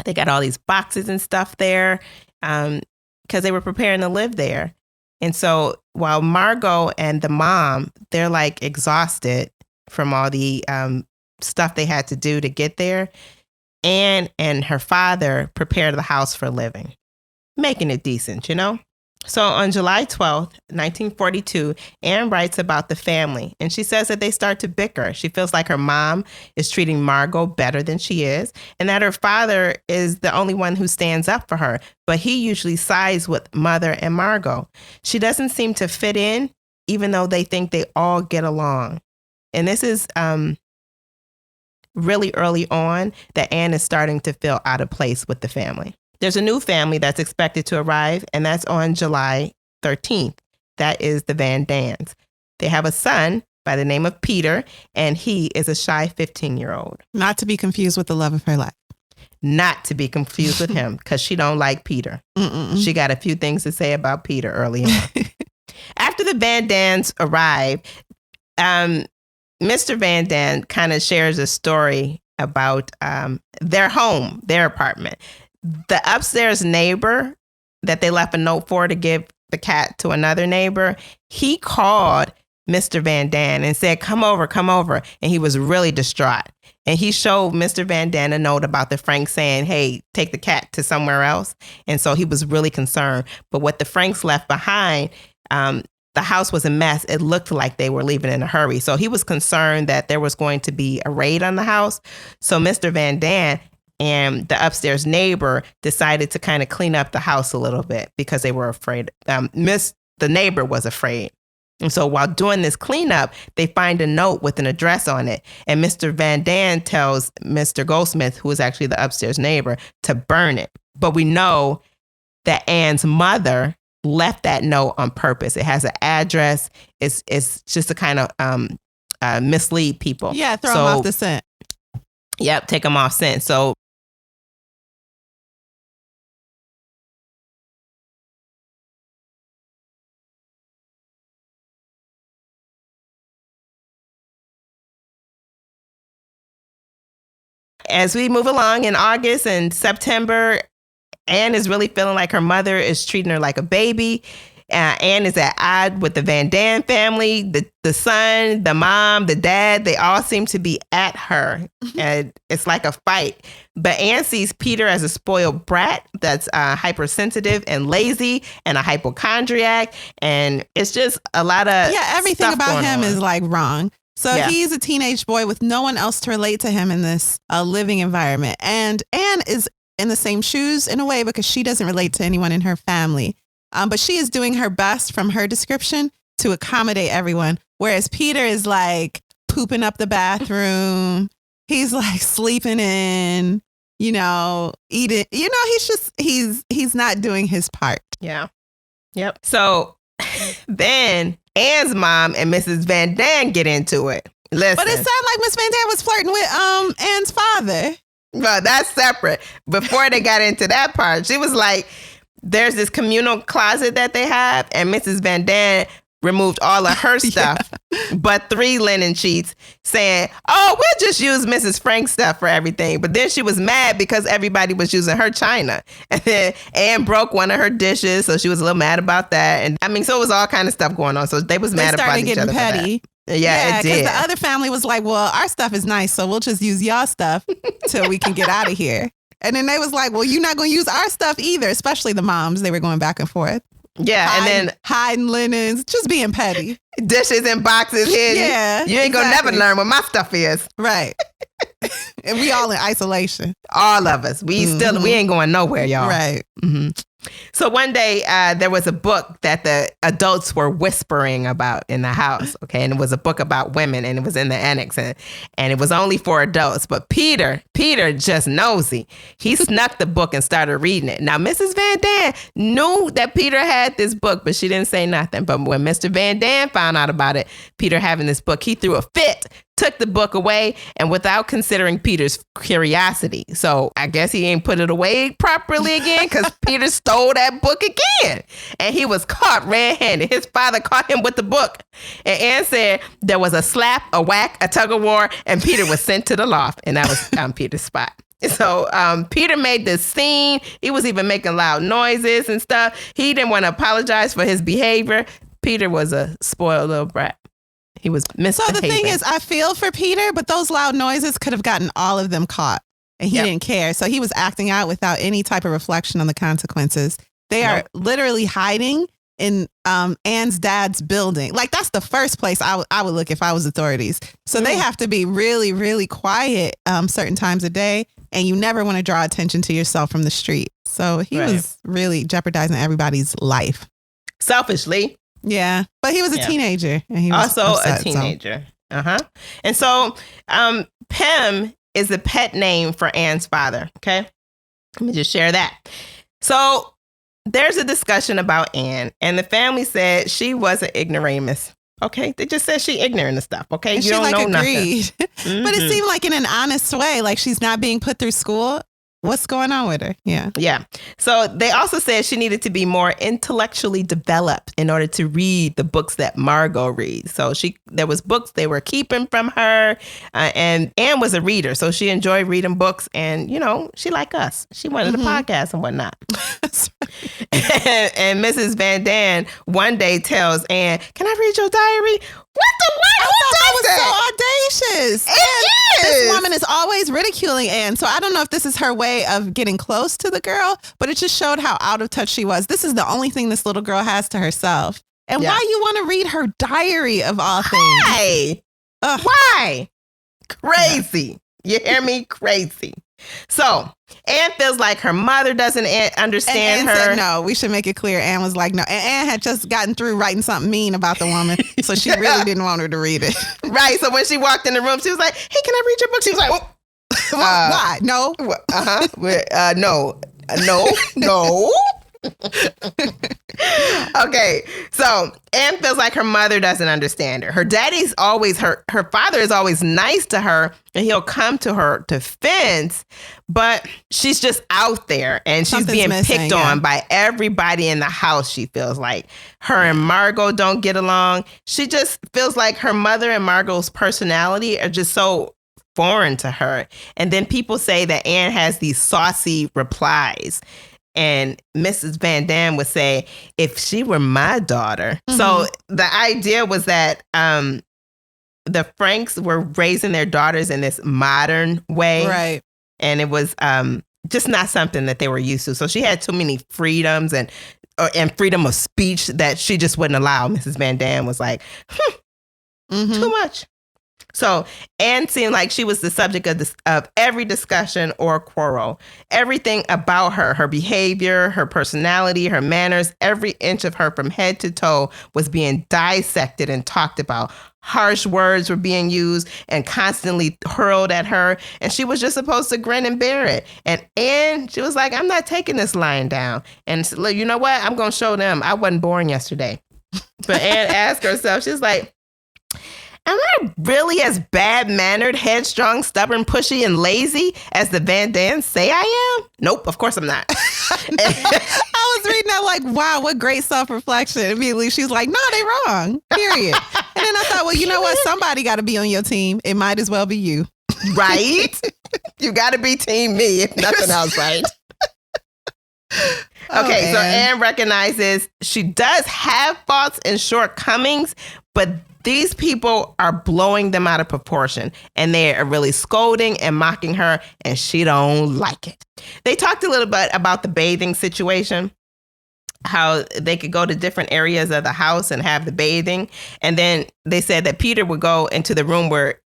they got all these boxes and stuff there because they were preparing to live there. And so while Margot and the mom, they're like exhausted from all the stuff they had to do to get there, Anne and her father prepared the house for living, making it decent, So on July 12th, 1942, Anne writes about the family, and she says that they start to bicker. She feels like her mom is treating Margot better than she is, and that her father is the only one who stands up for her, but he usually sides with Mother and Margot. She doesn't seem to fit in, even though they think they all get along. And this is really early on that Anne is starting to feel out of place with the family. There's a new family that's expected to arrive, and that's on July 13th. That is the Van Dans. They have a son by the name of Peter, and he is a shy 15-year-old.
Not to be confused with the love of her life.
Not to be confused with him, because she don't like Peter. Mm-mm. She got a few things to say about Peter early on. After the Van Dans arrive, Mr. Van Daan kind of shares a story about their home, their apartment. The upstairs neighbor that they left a note for to give the cat to another neighbor, he called Mr. Van Daan and said, come over. And he was really distraught. And he showed Mr. Van Daan a note about the Franks saying, hey, take the cat to somewhere else. And so he was really concerned. But what the Franks left behind, the house was a mess. It looked like they were leaving in a hurry. So he was concerned that there was going to be a raid on the house. So Mr. Van Daan and the upstairs neighbor decided to kind of clean up the house a little bit because they were afraid. The neighbor was afraid. And so while doing this cleanup, they find a note with an address on it. And Mr. Van Daan tells Mr. Goldsmith, who is actually the upstairs neighbor, to burn it. But we know that Anne's mother left that note on purpose. It has an address. It's just to kind of mislead people.
Yeah, throw them off the scent.
Yep, take them off scent. So as we move along in August and September, Anne is really feeling like her mother is treating her like a baby. Anne is at odds with the Van Daan family, the son, the mom, the dad. They all seem to be at her. And it's like a fight. But Anne sees Peter as a spoiled brat that's hypersensitive and lazy and a hypochondriac. And it's just a lot of
everything about him is like wrong. So he's a teenage boy with no one else to relate to him in this living environment. And Anne is in the same shoes in a way because she doesn't relate to anyone in her family. But she is doing her best from her description to accommodate everyone. Whereas Peter is like pooping up the bathroom. He's like sleeping in, eating, he's not doing his part.
Yeah. Yep. So then Anne's mom and Mrs. Van Daan get into it. Listen.
But it sounded like Miss Van Daan was flirting with Anne's father.
Well, that's separate. Before they got into that part, she was like, there's this communal closet that they have, and Mrs. Van Daan removed all of her stuff, but 3 linen sheets, saying, oh, we'll just use Mrs. Frank's stuff for everything. But then she was mad because everybody was using her china. And then Anne broke one of her dishes, so she was a little mad about that. And so it was all kind of stuff going on. So they was mad about each other. They started getting petty. Yeah, it did.
Because the other family was like, well, our stuff is nice, so we'll just use y'all stuff till we can get out of here. And then they was like, well, you're not going to use our stuff either, especially the moms. They were going back and forth.
Yeah, and then
hiding linens, just being petty.
Dishes and boxes hidden.
Yeah,
you ain't gonna never learn what my stuff is.
Right. And we all in isolation.
All of us. We ain't going nowhere, y'all.
Right.
Mm-hmm. So one day there was a book that the adults were whispering about in the house. Okay. And it was a book about women, and it was in the annex, and it was only for adults. But Peter just nosy. He snuck the book and started reading it. Now, Mrs. Van Dam knew that Peter had this book, but she didn't say nothing. But when Mr. Van Dam found out about it, Peter having this book, he threw a fit, took the book away, and without considering Peter's curiosity. So I guess he ain't put it away properly again, because Peter stole that book again. And he was caught red-handed. His father caught him with the book. And Ann said there was a slap, a whack, a tug of war, and Peter was sent to the loft. And that was Peter's spot. So Peter made this scene. He was even making loud noises and stuff. He didn't want to apologize for his behavior. Peter was a spoiled little brat. He was misbehaving.
So the thing is, I feel for Peter, but those loud noises could have gotten all of them caught, and he didn't care. So he was acting out without any type of reflection on the consequences. They are literally hiding in Ann's dad's building. Like, that's the first place I would look if I was authorities. So they have to be really, really quiet certain times a day, and you never want to draw attention to yourself from the street. So he was really jeopardizing everybody's life.
Selfishly.
Yeah, but he was a teenager, and he was
also
upset,
a teenager. And so Pem is the pet name for Ann's father. Okay, let me just share that. So there's a discussion about Ann, and the family said she was an ignoramus. Okay, they just said she ignorant of stuff. Okay,
and
you don't know nothing.
But it seemed like in an honest way, like she's not being put through school. What's going on with her? Yeah.
So they also said she needed to be more intellectually developed in order to read the books that Margot reads. So there was books they were keeping from her, and Ann was a reader, so she enjoyed reading books, and she like us. She wanted a podcast and whatnot. And Mrs. Van Dam one day tells Ann, "Can I read your diary?" What?
So audacious. This woman is always ridiculing Ann. So I don't know if this is her way of getting close to the girl, but it just showed how out of touch she was. This is the only thing this little girl has to herself. And why you want to read her diary of all things?
Why? Why? Crazy. You hear me? Crazy. So Ann feels like her mother doesn't understand
and
her.
Said, no, we should make it clear. Ann was like, no. And Ann had just gotten through writing something mean about the woman. So she really didn't want her to read it.
Right. So when she walked in the room, she was like, hey, can I read your book? She was like,
why? No.
No. Okay, so Ann feels like her mother doesn't understand her. Her daddy's always her father is always nice to her, and he'll come to her defense, but she's just out there, and she's being picked on by everybody in the house. She feels like her and Margot don't get along. She just feels like her mother and Margot's personality are just so foreign to her. And then people say that Ann has these saucy replies. And Mrs. Van Dam would say, if she were my daughter. Mm-hmm. So the idea was that the Franks were raising their daughters in this modern way.
Right.
And it was just not something that they were used to. So she had too many freedoms and freedom of speech that she just wouldn't allow. Mrs. Van Dam was like, too much. So Ann seemed like she was the subject of every discussion or quarrel. Everything about her behavior, her personality, her manners, every inch of her from head to toe was being dissected and talked about. Harsh words were being used and constantly hurled at her. And she was just supposed to grin and bear it. And Ann, she was like, I'm not taking this lying down. And you know what? I'm going to show them I wasn't born yesterday. But Ann asked herself, she's like, am I really as bad-mannered, headstrong, stubborn, pushy, and lazy as the Van Dams say I am? Nope, of course I'm not.
I was reading that like, wow, what great self-reflection. Immediately she's like, no, they wrong, period. And then I thought, well, you know what? Somebody got to be on your team. It might as well be you.
Right? You got to be team me, if nothing else, right? Okay, so Ann recognizes she does have faults and shortcomings, but these people are blowing them out of proportion, and they are really scolding and mocking her, and she don't like it. They talked a little bit about the bathing situation. how they could go to different areas of the house and have the bathing. And then they said that Peter would go into the room where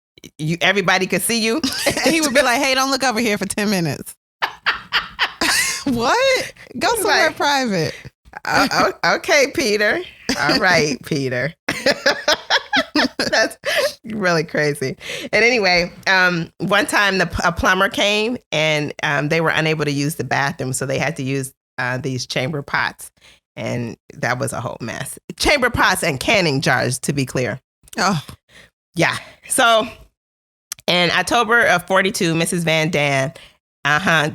everybody could see you.
And he would be like, hey, don't look over here for 10 minutes. What? Go somewhere private.
Okay, Peter. All right, Peter. That's really crazy. And anyway, one time a plumber came and they were unable to use the bathroom, so they had to use these chamber pots. And that was a whole mess. Chamber pots and canning jars, to be clear.
Oh.
Yeah. So in October of 42, Mrs. Van Dam,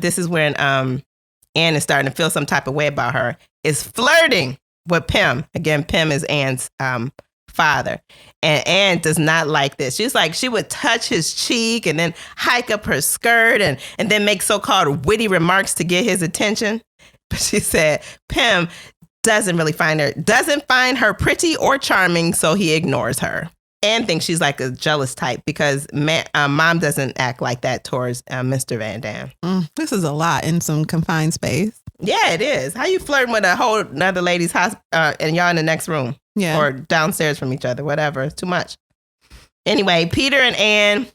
this is when Anne is starting to feel some type of way about her, is flirting with Pim. Again, Pim is Anne's father. And Anne does not like this. She's like, she would touch his cheek and then hike up her skirt and then make so-called witty remarks to get his attention. But she said Pim doesn't find her pretty or charming, so he ignores her. Anne thinks she's like a jealous type because mom doesn't act like that towards Mr. Van Dam.
This is a lot in some confined space.
Yeah, it is. How you flirting with a whole another lady's house and y'all in the next room?
Yeah.
Or downstairs from each other, whatever. It's too much. Anyway, Peter and Anne,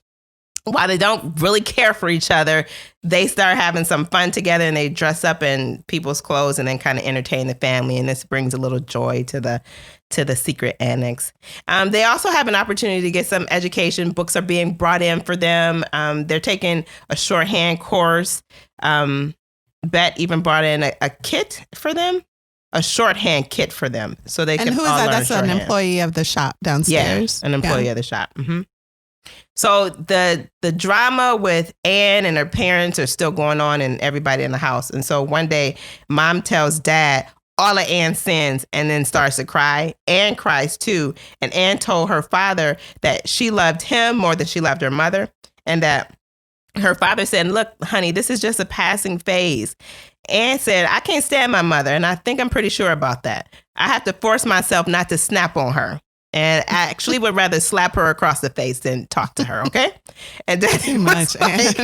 while they don't really care for each other, they start having some fun together and they dress up in people's clothes and then kind of entertain the family. And this brings a little joy to the secret annex. They also have an opportunity to get some education. Books are being brought in for them. They're taking a shorthand course. Bet even brought in a kit for them, a shorthand kit for them. So they can all learn shorthand. And who is that? That's
an employee of the shop downstairs.
Yeah, an employee of the shop. Mm-hmm. So the drama with Anne and her parents are still going on and everybody in the house. And so one day, mom tells dad all of Anne's sins and then starts to cry. Anne cries too. And Anne told her father that she loved him more than she loved her mother. And that her father said, look, honey, this is just a passing phase. Anne said, I can't stand my mother. And I think I'm pretty sure about that. I have to force myself not to snap on her. And I actually would rather slap her across the face than talk to her, okay? And Daddy was like,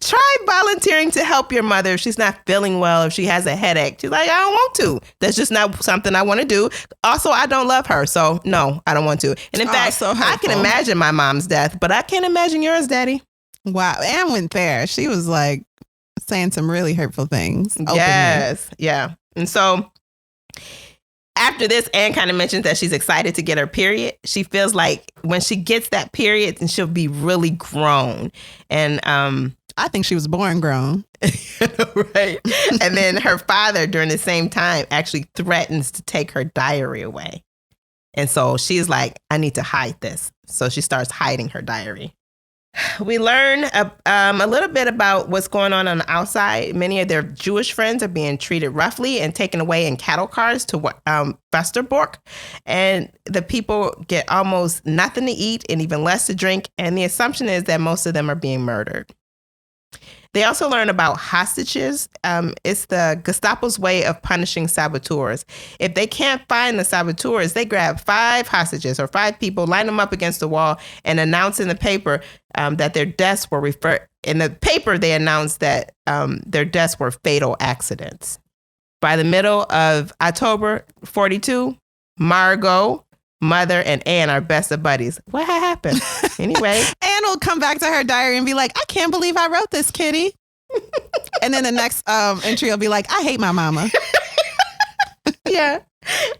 try volunteering to help your mother if she's not feeling well, if she has a headache. She's like, I don't want to. That's just not something I want to do. Also, I don't love her, so no, I don't want to. And in fact, I can imagine my mom's death, but I can't imagine yours, Daddy.
Wow, Anne went there. She was like saying some really hurtful things. Openly.
Yes, yeah. And so after this, Anne kind of mentions that she's excited to get her period. She feels like when she gets that period, then she'll be really grown. And
I think she was born grown.
Right. And then her father, during the same time, actually threatens to take her diary away. And so she's like, I need to hide this. So she starts hiding her diary. We learn a little bit about what's going on the outside. Many of their Jewish friends are being treated roughly and taken away in cattle cars to Westerbork. And the people get almost nothing to eat and even less to drink. And the assumption is that most of them are being murdered. They also learn about hostages. It's the Gestapo's way of punishing saboteurs. If they can't find the saboteurs, they grab 5 hostages or 5 people, line them up against the wall, and announce in the paper that their deaths were In the paper, they announced that their deaths were fatal accidents. By the middle of October 42, Margot, Mother, and Anne are best of buddies. What happened? Anyway.
Anne will come back to her diary and be like, I can't believe I wrote this, kitty. And then the next entry will be like, I hate my mama.
Yeah.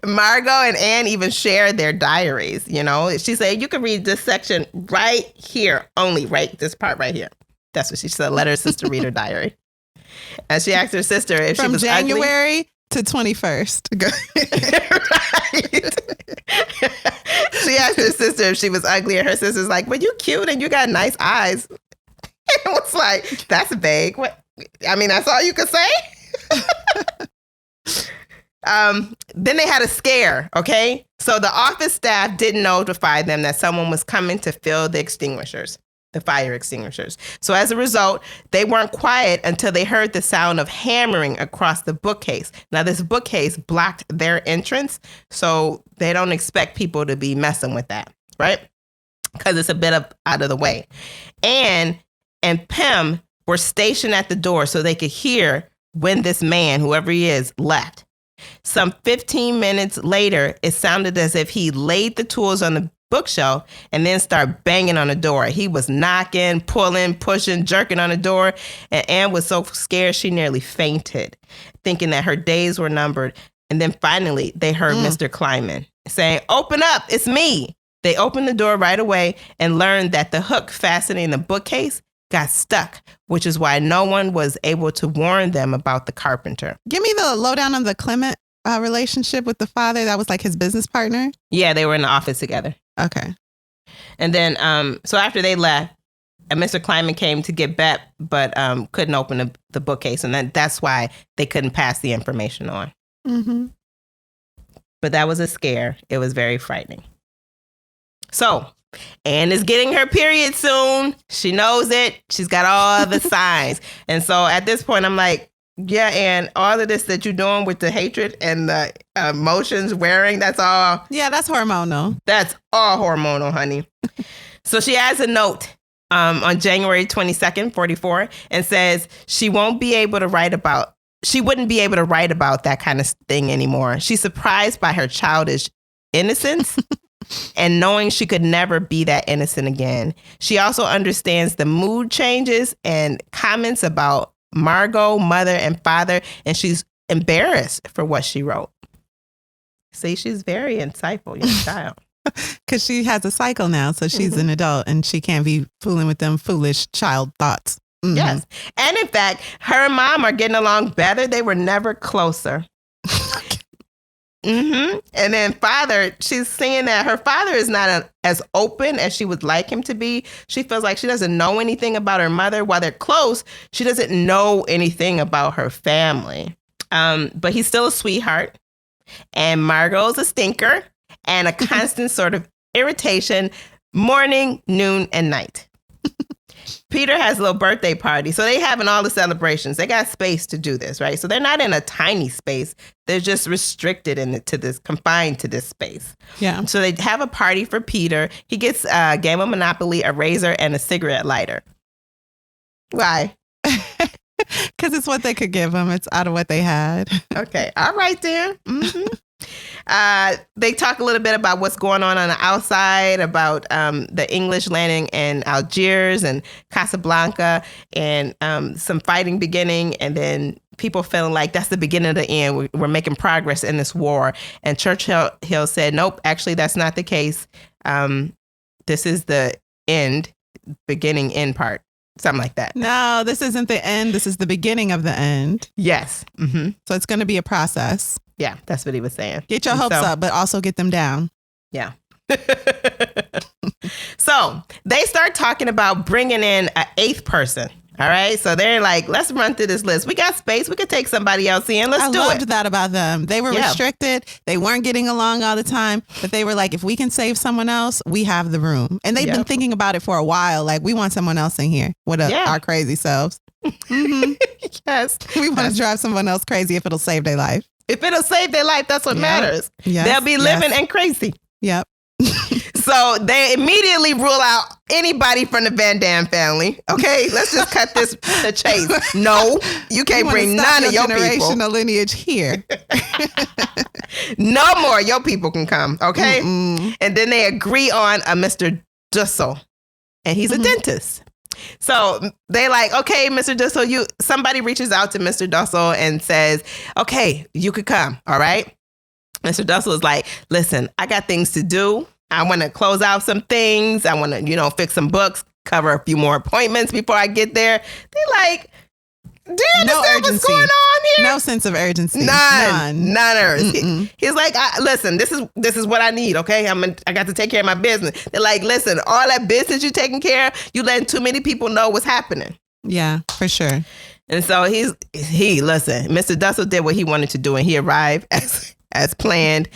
Margot and Anne even share their diaries, you know. She said, you can read this section right here, only right, this part right here. That's what she said, let her sister read her diary. And she asked her sister if she was
January
ugly.
To 21st.
Right. She asked her sister if she was ugly, and her sister's like, well, you cute and you got nice eyes. It was like, that's vague. What? I mean, that's all you could say? Then they had a scare, okay? So the office staff didn't notify them that someone was coming to fill the extinguishers, the fire extinguishers. So as a result, they weren't quiet until they heard the sound of hammering across the bookcase. Now, this bookcase blocked their entrance, so they don't expect people to be messing with that, right? Because it's a bit out of the way. Anne and Pim were stationed at the door so they could hear when this man, whoever he is, left. Some 15 minutes later, it sounded as if he laid the tools on the bookshelf and then started banging on the door. He was knocking, pulling, pushing, jerking on the door. And Anne was so scared she nearly fainted, thinking that her days were numbered. And then finally, they heard Mr. Kleinman saying, "Open up, it's me." They opened the door right away and learned that the hook fastening the bookcase got stuck, which is why no one was able to warn them about the carpenter.
Give me the lowdown on the Clement relationship with the father. That was like his business partner.
Yeah, they were in the office together.
Okay.
And then, so after they left, Mr. Kleinman came to get Bep, but couldn't open the bookcase. And that's why they couldn't pass the information on.
Mm-hmm.
But that was a scare. It was very frightening. So Anne is getting her period soon. She knows it. She's got all the signs. And so at this point, I'm like, yeah, Anne, all of this that you're doing with the hatred and the emotions wearing, that's all.
Yeah, that's hormonal.
That's all hormonal, honey. So she adds a note on January 22nd, 44, and says she wouldn't be able to write about that kind of thing anymore. She's surprised by her childish innocence and knowing she could never be that innocent again. She also understands the mood changes and comments about Margot, mother and father, and she's embarrassed for what she wrote. See, she's very insightful, young child.
Because she has a cycle now, so she's an adult and she can't be fooling with them foolish child thoughts. Mm-hmm.
Yes. And in fact, her and mom are getting along better. They were never closer. Mm-hmm. And then father, she's seeing that her father is not as open as she would like him to be. She feels like she doesn't know anything about her mother. While they're close, she doesn't know anything about her family. But he's still a sweetheart. And Margot's a stinker and a constant sort of irritation morning, noon, and night. Peter has a little birthday party. So they having all the celebrations. They got space to do this, right? So they're not in a tiny space. They're just restricted confined to this space.
Yeah.
So they have a party for Peter. He gets a game of Monopoly, a razor, and a cigarette lighter. Why?
Because it's what they could give him. It's out of what they had.
Okay. All right, then. Mm-hmm. They talk a little bit about what's going on the outside, about the English landing in Algiers and Casablanca, and some fighting beginning, and then people feeling like that's the beginning of the end. We're making progress in this war. And Churchill said, nope, actually, that's not the case. This is the end, beginning, end part. Something like that.
No, this isn't the end. This is the beginning of the end.
Yes. Mm-hmm.
So it's going to be a process.
Yeah, that's what he was saying.
Get your hopes up, but also get them down.
Yeah. So they start talking about bringing in an eighth person. All right. So they're like, let's run through this list. We got space. We could take somebody else in. Let's do it.
I loved that about them. They were restricted. They weren't getting along all the time. But they were like, if we can save someone else, we have the room. And they've been thinking about it for a while. Like, we want someone else in here with our crazy selves. Mm-hmm.
Yes.
We want to drive someone else crazy if it'll save their life.
If it'll save their life, that's what matters.
Yes.
They'll be living and crazy.
Yep.
So they immediately rule out anybody from the Van Damme family. Okay, let's just cut the chase. No, you can't bring none of your
generational
people.
Lineage here.
No more. Your people can come. Okay.
Mm-mm.
And then they agree on a Mr. Dussel, and he's a dentist. So they like, okay, Mr. Dussel, somebody reaches out to Mr. Dussel and says, okay, you could come. All right. Mr. Dussel is like, listen, I got things to do. I want to close out some things. I want to, fix some books, cover a few more appointments before I get there. They're like, do you understand what's going on here?
No sense of urgency.
None. He's like, listen, this is what I need. Okay, I got to take care of my business. They're like, listen, all that business you're taking care of, you letting too many people know what's happening.
Yeah, for sure.
And so listen, Mr. Dussel did what he wanted to do, and he arrived as planned.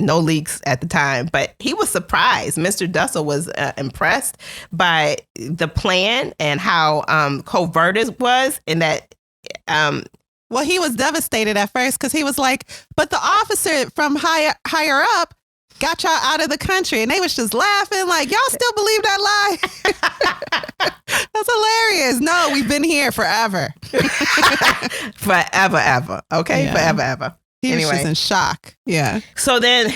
No leaks at the time, but he was surprised. Mr. Dussel was impressed by the plan and how covert it was, and that.
Well, he was devastated at first because he was like, "But the officer from higher up got y'all out of the country," and they was just laughing like, "Y'all still believe that lie?" That's hilarious. No, we've been here forever,
forever, ever. Okay, yeah. Forever, ever.
He was just in shock. Yeah.
So then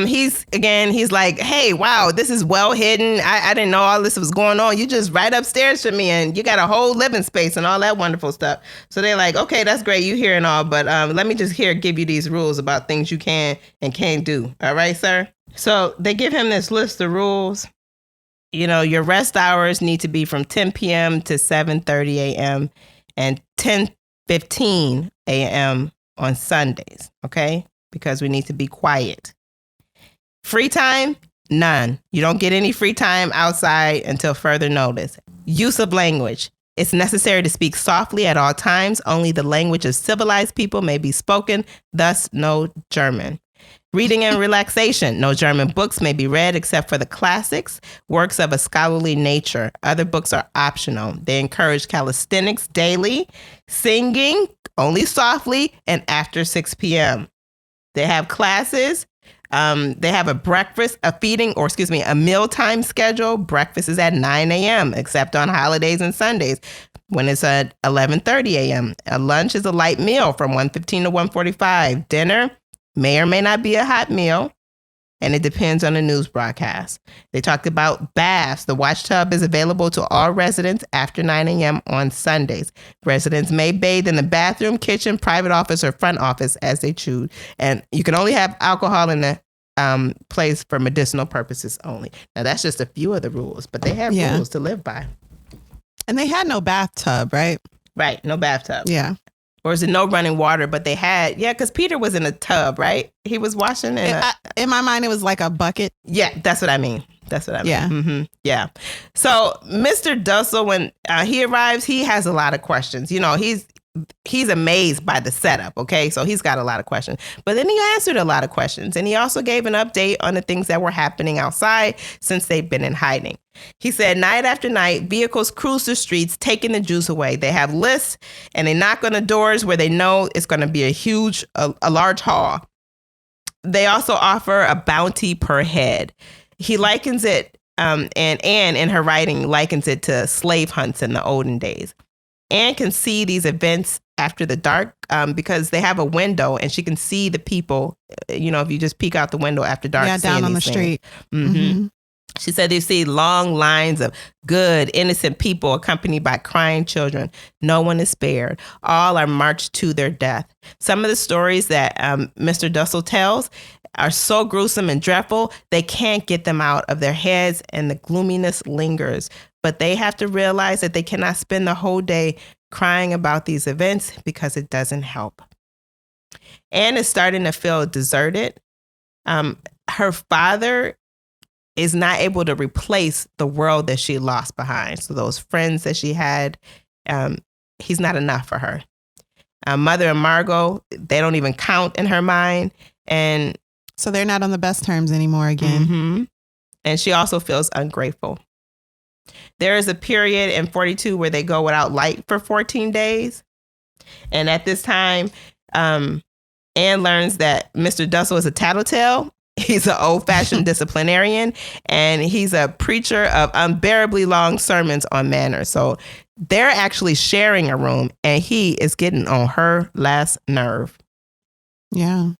he's like, hey, wow, this is well hidden. I didn't know all this was going on. You just right upstairs from me and you got a whole living space and all that wonderful stuff. So they're like, okay, that's great. You hear and all, but let me just give you these rules about things you can and can't do. All right, sir? So they give him this list of rules. You know, your rest hours need to be from 10 p.m. to 7:30 a.m. and 10:15 a.m. on Sundays, okay? Because we need to be quiet. Free time? None. You don't get any free time outside until further notice. Use of language. It's necessary to speak softly at all times. Only the language of civilized people may be spoken, thus no German. Reading and relaxation. No German books may be read except for the classics, works of a scholarly nature. Other books are optional. They encourage calisthenics daily, singing only softly, and after 6 p.m. They have classes. They have a mealtime schedule. Breakfast is at 9 a.m., except on holidays and Sundays when it's at 11:30 a.m. A lunch is a light meal from 1:15 to 1:45. Dinner may or may not be a hot meal, and it depends on the news broadcast. They talked about baths. The wash tub is available to all residents after 9 a.m. on Sundays. Residents may bathe in the bathroom, kitchen, private office, or front office as they choose. And you can only have alcohol in the place for medicinal purposes only. Now, that's just a few of the rules, but they have rules to live by.
And they had no bathtub, right?
Right, no bathtub.
Yeah.
Or is it no running water? But they had, because Peter was in a tub, right? He was washing
in my mind, it was like a bucket.
Yeah, that's what I mean.
Yeah.
Mm-hmm. Yeah. So Mr. Dussel, when he arrives, he has a lot of questions. You know, he's amazed by the setup. Okay. So he's got a lot of questions, but then he answered a lot of questions, and he also gave an update on the things that were happening outside since they've been in hiding. He said, night after night, vehicles cruise the streets, taking the Jews away. They have lists and they knock on the doors where they know it's going to be a large haul. They also offer a bounty per head. He likens it, and Anne in her writing likens it to slave hunts in the olden days. Anne can see these events after the dark because they have a window and she can see the people, you know, if you just peek out the window after dark.
Yeah, down on the street. Mm-hmm.
She said they see long lines of good, innocent people accompanied by crying children. No one is spared. All are marched to their death. Some of the stories that Mr. Dussel tells are so gruesome and dreadful, they can't get them out of their heads, and the gloominess lingers. But they have to realize that they cannot spend the whole day crying about these events because it doesn't help. Anne is starting to feel deserted. Her father is not able to replace the world that she lost behind. So those friends that she had, he's not enough for her. Mother and Margot, they don't even count in her mind. And
so they're not on the best terms anymore again.
Mm-hmm. And she also feels ungrateful. There is a period in 42 where they go without light for 14 days. And at this time, Anne learns that Mr. Dussel is a tattletale. He's an old-fashioned disciplinarian, and he's a preacher of unbearably long sermons on manners. So they're actually sharing a room, and he is getting on her last nerve.
Yeah.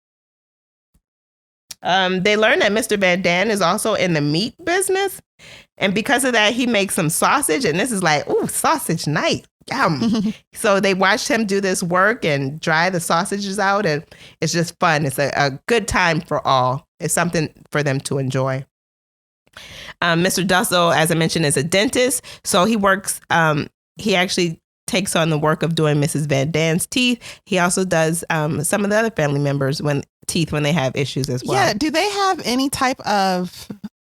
They learn that Mr. Van Daan is also in the meat business. And because of that, he makes some sausage. And this is like, ooh, sausage night. Yum. So they watched him do this work and dry the sausages out. And it's just fun. It's a good time for all. It's something for them to enjoy. Mr. Dussel, as I mentioned, is a dentist. So he works, he actually takes on the work of doing Mrs. Van Daan's teeth. He also does some of the other family members when they have issues as well.
Yeah. Do they have any type of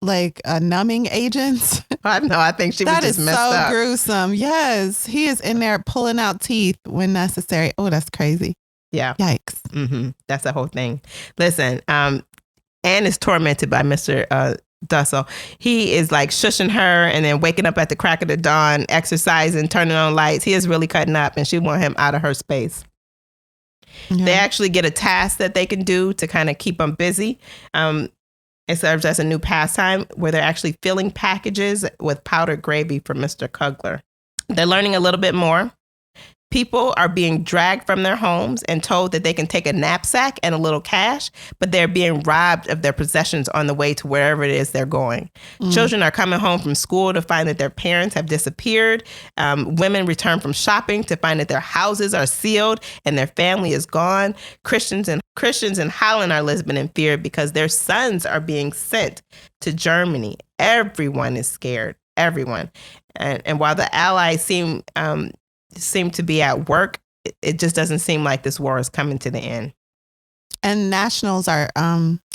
like numbing agents?
I know. I think she was just messed up.
That is so gruesome. Yes. He is in there pulling out teeth when necessary. Oh, that's crazy.
Yeah.
Yikes.
Mm-hmm. That's the whole thing. Listen, Anne is tormented by Mr. Dussel. He is like shushing her and then waking up at the crack of the dawn, exercising, turning on lights. He is really cutting up, and she wants him out of her space. Yeah. They actually get a task that they can do to kind of keep them busy. It serves as a new pastime where they're actually filling packages with powdered gravy for Mr. Kugler. They're learning a little bit more. People are being dragged from their homes and told that they can take a knapsack and a little cash, but they're being robbed of their possessions on the way to wherever it is they're going. Children are coming home from school to find that their parents have disappeared. Women return from shopping to find that their houses are sealed and their family is gone. Christians in Holland are living in fear because their sons are being sent to Germany. Everyone is scared. Everyone. And while the Allies seem to be at work, it just doesn't seem like this war is coming to the end.
And nationals are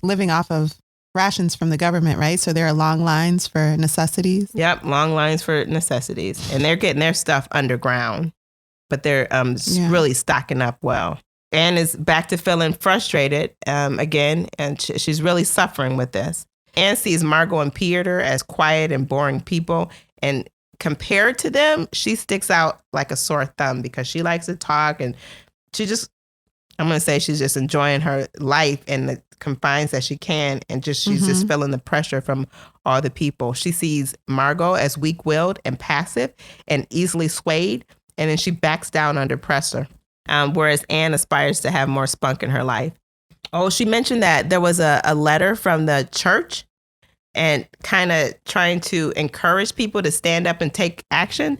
living off of rations from the government, right? So there are long lines for necessities.
Yep, long lines for necessities. And they're getting their stuff underground, but they're really stocking up well. Anne is back to feeling frustrated again, and she's really suffering with this. Anne sees Margot and Peter as quiet and boring people, and compared to them, she sticks out like a sore thumb because she likes to talk, and she's just enjoying her life in the confines that she can, and she's just feeling the pressure from all the people. She sees Margot as weak-willed and passive and easily swayed, and then she backs down under pressure, whereas Anne aspires to have more spunk in her life. Oh, she mentioned that there was a letter from the church and kind of trying to encourage people to stand up and take action.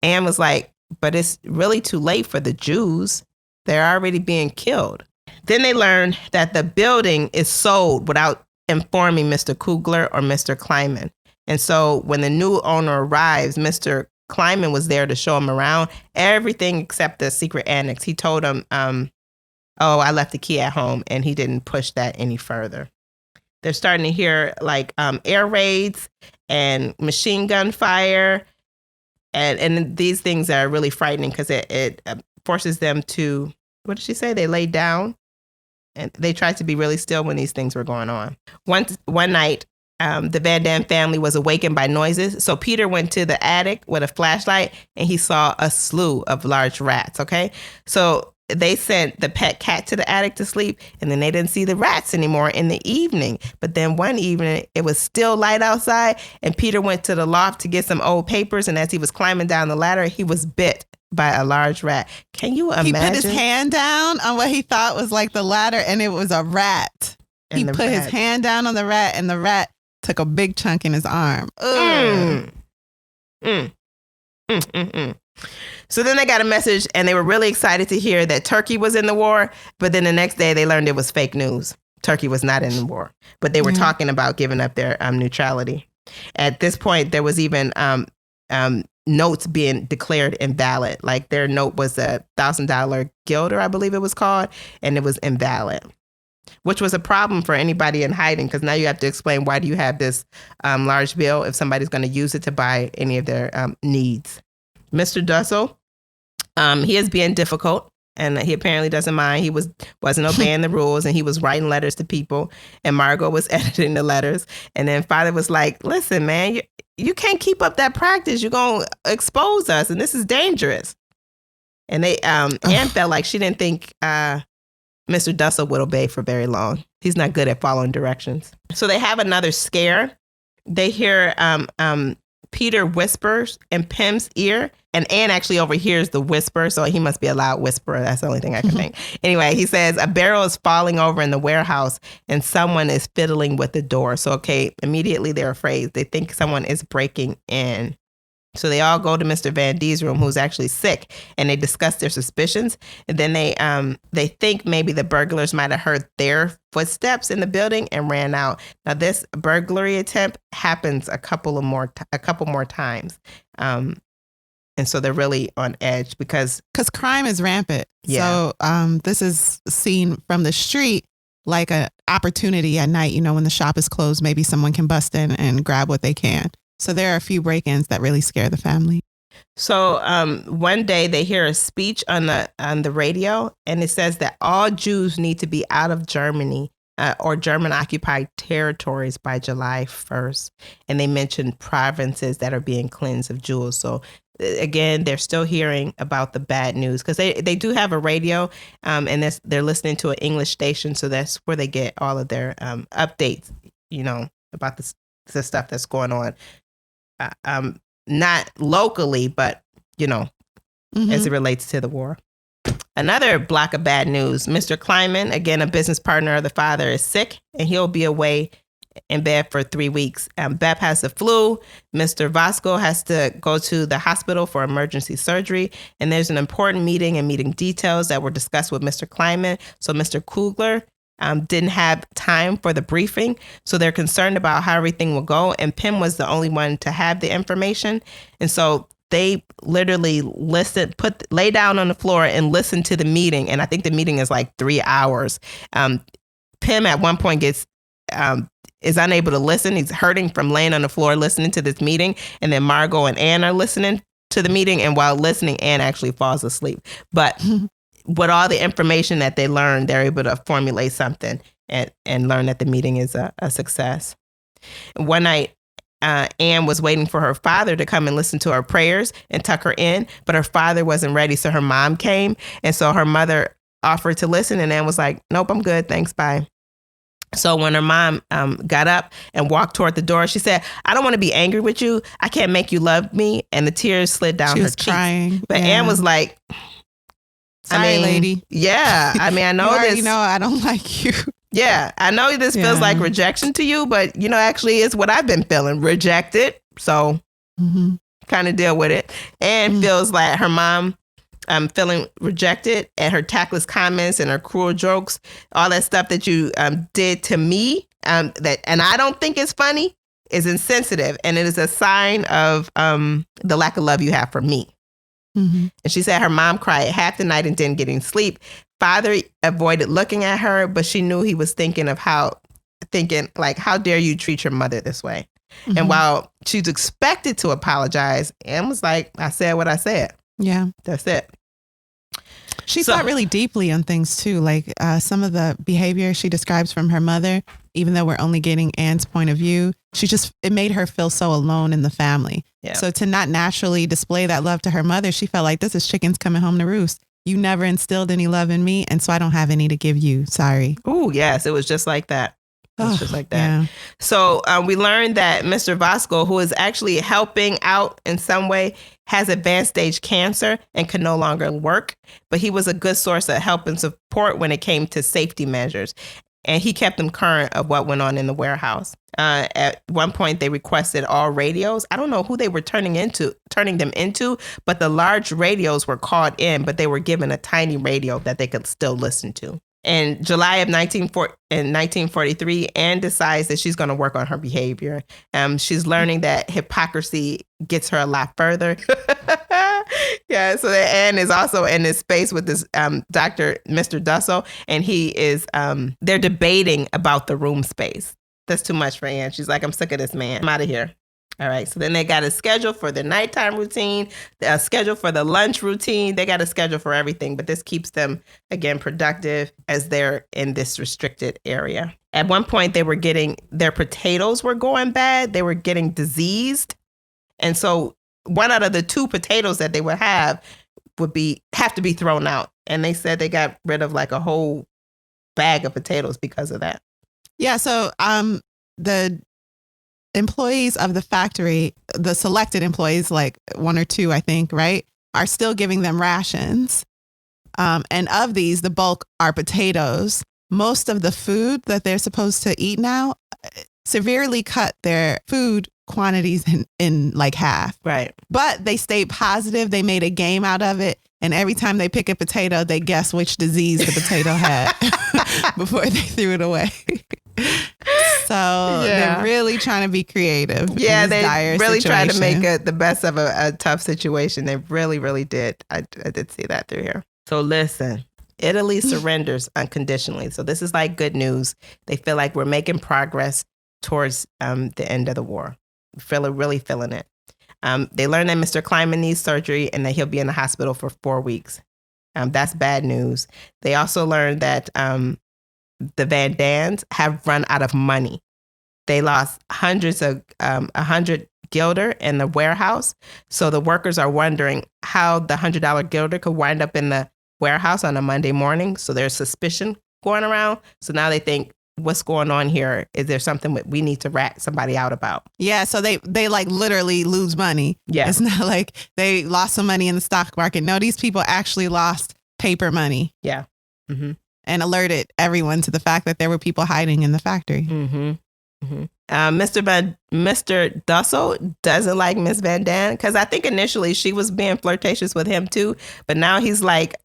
Anne was like, but it's really too late for the Jews. They're already being killed. Then they learned that the building is sold without informing Mr. Kugler or Mr. Kleinman. And so when the new owner arrives, Mr. Kleinman was there to show him around everything except the secret annex. He told him, I left the key at home, and he didn't push that any further. They're starting to hear like air raids and machine gun fire. And these things are really frightening because it forces them to, what did she say? They laid down and they tried to be really still when these things were going on. One night, the Van Damme family was awakened by noises. So Peter went to the attic with a flashlight and he saw a slew of large rats. Okay. So they sent the pet cat to the attic to sleep, and then they didn't see the rats anymore in the evening. But then one evening, it was still light outside, and Peter went to the loft to get some old papers, and as he was climbing down the ladder, he was bit by a large rat. Can you imagine?
He put his hand down on what he thought was like the ladder, and it was a rat. He put his hand down on the rat, and the rat took a big chunk in his arm.
So then they got a message, and they were really excited to hear that Turkey was in the war. But then the next day they learned it was fake news. Turkey was not in the war, but they were talking about giving up their neutrality. At this point, there was even notes being declared invalid. Like their note was a $1,000 guilder, I believe it was called, and it was invalid, which was a problem for anybody in hiding because now you have to explain why do you have this large bill if somebody's going to use it to buy any of their needs. Mr. Dussel, he is being difficult, and he apparently doesn't mind. He wasn't obeying the rules, and he was writing letters to people, and Margot was editing the letters. And then Father was like, listen, man, you can't keep up that practice. You're going to expose us, and this is dangerous. And Anne felt like she didn't think Mr. Dussel would obey for very long. He's not good at following directions. So they have another scare. They hear Peter whispers in Pym's ear, and Anne actually overhears the whisper, so he must be a loud whisperer. That's the only thing I can think. Anyway, he says a barrel is falling over in the warehouse, and someone is fiddling with the door. So, okay, immediately they're afraid. They think someone is breaking in. So they all go to Mr. Van D's room, who's actually sick, and they discuss their suspicions. And then they think maybe the burglars might have heard their footsteps in the building and ran out. Now this burglary attempt happens a couple more times, and so they're really on edge because
crime is rampant.
Yeah.
So this is seen from the street like an opportunity at night. You know, when the shop is closed, maybe someone can bust in and grab what they can. So there are a few break-ins that really scare the family.
So one day they hear a speech on the radio, and it says that all Jews need to be out of Germany or German-occupied territories by July 1st. And they mention provinces that are being cleansed of Jews. So again, they're still hearing about the bad news because they do have a radio, and they're listening to an English station. So that's where they get all of their updates, you know, about the stuff that's going on. Not locally, but, you know, as it relates to the war. Another block of bad news. Mr. Kleinman, again, a business partner of the father, is sick, and he'll be away in bed for 3 weeks. Beth has the flu. Mr. Vasco has to go to the hospital for emergency surgery. And there's an important meeting and meeting details that were discussed with Mr. Kleinman. So Mr. Kugler didn't have time for the briefing. So they're concerned about how everything will go. And Pim was the only one to have the information. And so they literally lay down on the floor and listen to the meeting. And I think the meeting is like 3 hours. Pim at one point is unable to listen. He's hurting from laying on the floor listening to this meeting. And then Margot and Anne are listening to the meeting. And while listening, Anne actually falls asleep. But with all the information that they learned, they're able to formulate something and learn that the meeting is a success. One night, Anne was waiting for her father to come and listen to her prayers and tuck her in, but her father wasn't ready. So her mom came. And so her mother offered to listen. And Anne was like, nope, I'm good. Thanks. Bye. So when her mom got up and walked toward the door, she said, I don't want to be angry with you. I can't make you love me. And the tears slid down her cheeks.
Crying.
But Anne was like,
sorry, lady.
Yeah. I mean, I know this.
You know, I don't like you.
Yeah. I know this feels like rejection to you, but, you know, actually it's what I've been feeling. Rejected. So kind of deal with it. And feels like her mom feeling rejected at her tactless comments and her cruel jokes, all that stuff that you did to me and I don't think it's funny, is insensitive. And it is a sign of the lack of love you have for me. And she said her mom cried half the night and didn't get any sleep. Father avoided looking at her, but she knew he was thinking how dare you treat your mother this way? And while she's expected to apologize, Anne was like, I said what I said.
Yeah.
That's it.
She thought really deeply on things too. Like some of the behavior she describes from her mother, even though we're only getting Anne's point of view, it made her feel so alone in the family. Yeah. So to not naturally display that love to her mother, she felt like this is chickens coming home to roost. You never instilled any love in me. And so I don't have any to give you. Sorry.
Oh, yes. It was just like that. It's just like that. Yeah. So we learned that Mr. Vasco, who is actually helping out in some way, has advanced stage cancer and can no longer work. But he was a good source of help and support when it came to safety measures. And he kept them current of what went on in the warehouse. At one point, they requested all radios. I don't know who they were turning them into, but the large radios were called in, but they were given a tiny radio that they could still listen to. In July of 1943, Anne decides that she's going to work on her behavior. She's learning that hypocrisy gets her a lot further. Yeah, so that Anne is also in this space with this Mr. Dussel, and he is, they're debating about the room space. That's too much for Anne. She's like, I'm sick of this man. I'm out of here. All right. So then they got a schedule for the nighttime routine, a schedule for the lunch routine. They got a schedule for everything, but this keeps them, again, productive as they're in this restricted area. At one point, their potatoes were going bad. They were getting diseased. And so one out of the 2 potatoes that they would have have to be thrown out. And they said they got rid of like a whole bag of potatoes because of that.
Yeah. So the employees of the factory, the selected employees, like 1 or 2, I think, right, are still giving them rations. And of these, the bulk are potatoes. Most of the food that they're supposed to eat now severely cut their food quantities in like half.
Right.
But they stayed positive. They made a game out of it. And every time they pick a potato, they guess which disease the potato had before they threw it away. So they're really trying to be creative.
Yeah, they really tried to make the best of a tough situation. They really, really did. I did see that through here. So listen, Italy surrenders unconditionally. So this is like good news. They feel like we're making progress towards the end of the war. Really feeling it. They learned that Mr. Kleinman needs surgery and that he'll be in the hospital for 4 weeks. That's bad news. They also learned that the Van Dans have run out of money. They lost hundreds of 100 guilder in the warehouse. So the workers are wondering how the $100 guilder could wind up in the warehouse on a Monday morning. So there's suspicion going around. So now they think what's going on here? Is there something we need to rat somebody out about?
Yeah, so they like literally lose money.
Yeah.
It's not like they lost some money in the stock market. No, these people actually lost paper money.
Yeah. Mm-hmm.
And alerted everyone to the fact that there were people hiding in the factory.
Mm-hmm. Mm-hmm. Mr. Dussel doesn't like Miss Van Daan because I think initially she was being flirtatious with him too, but now he's like,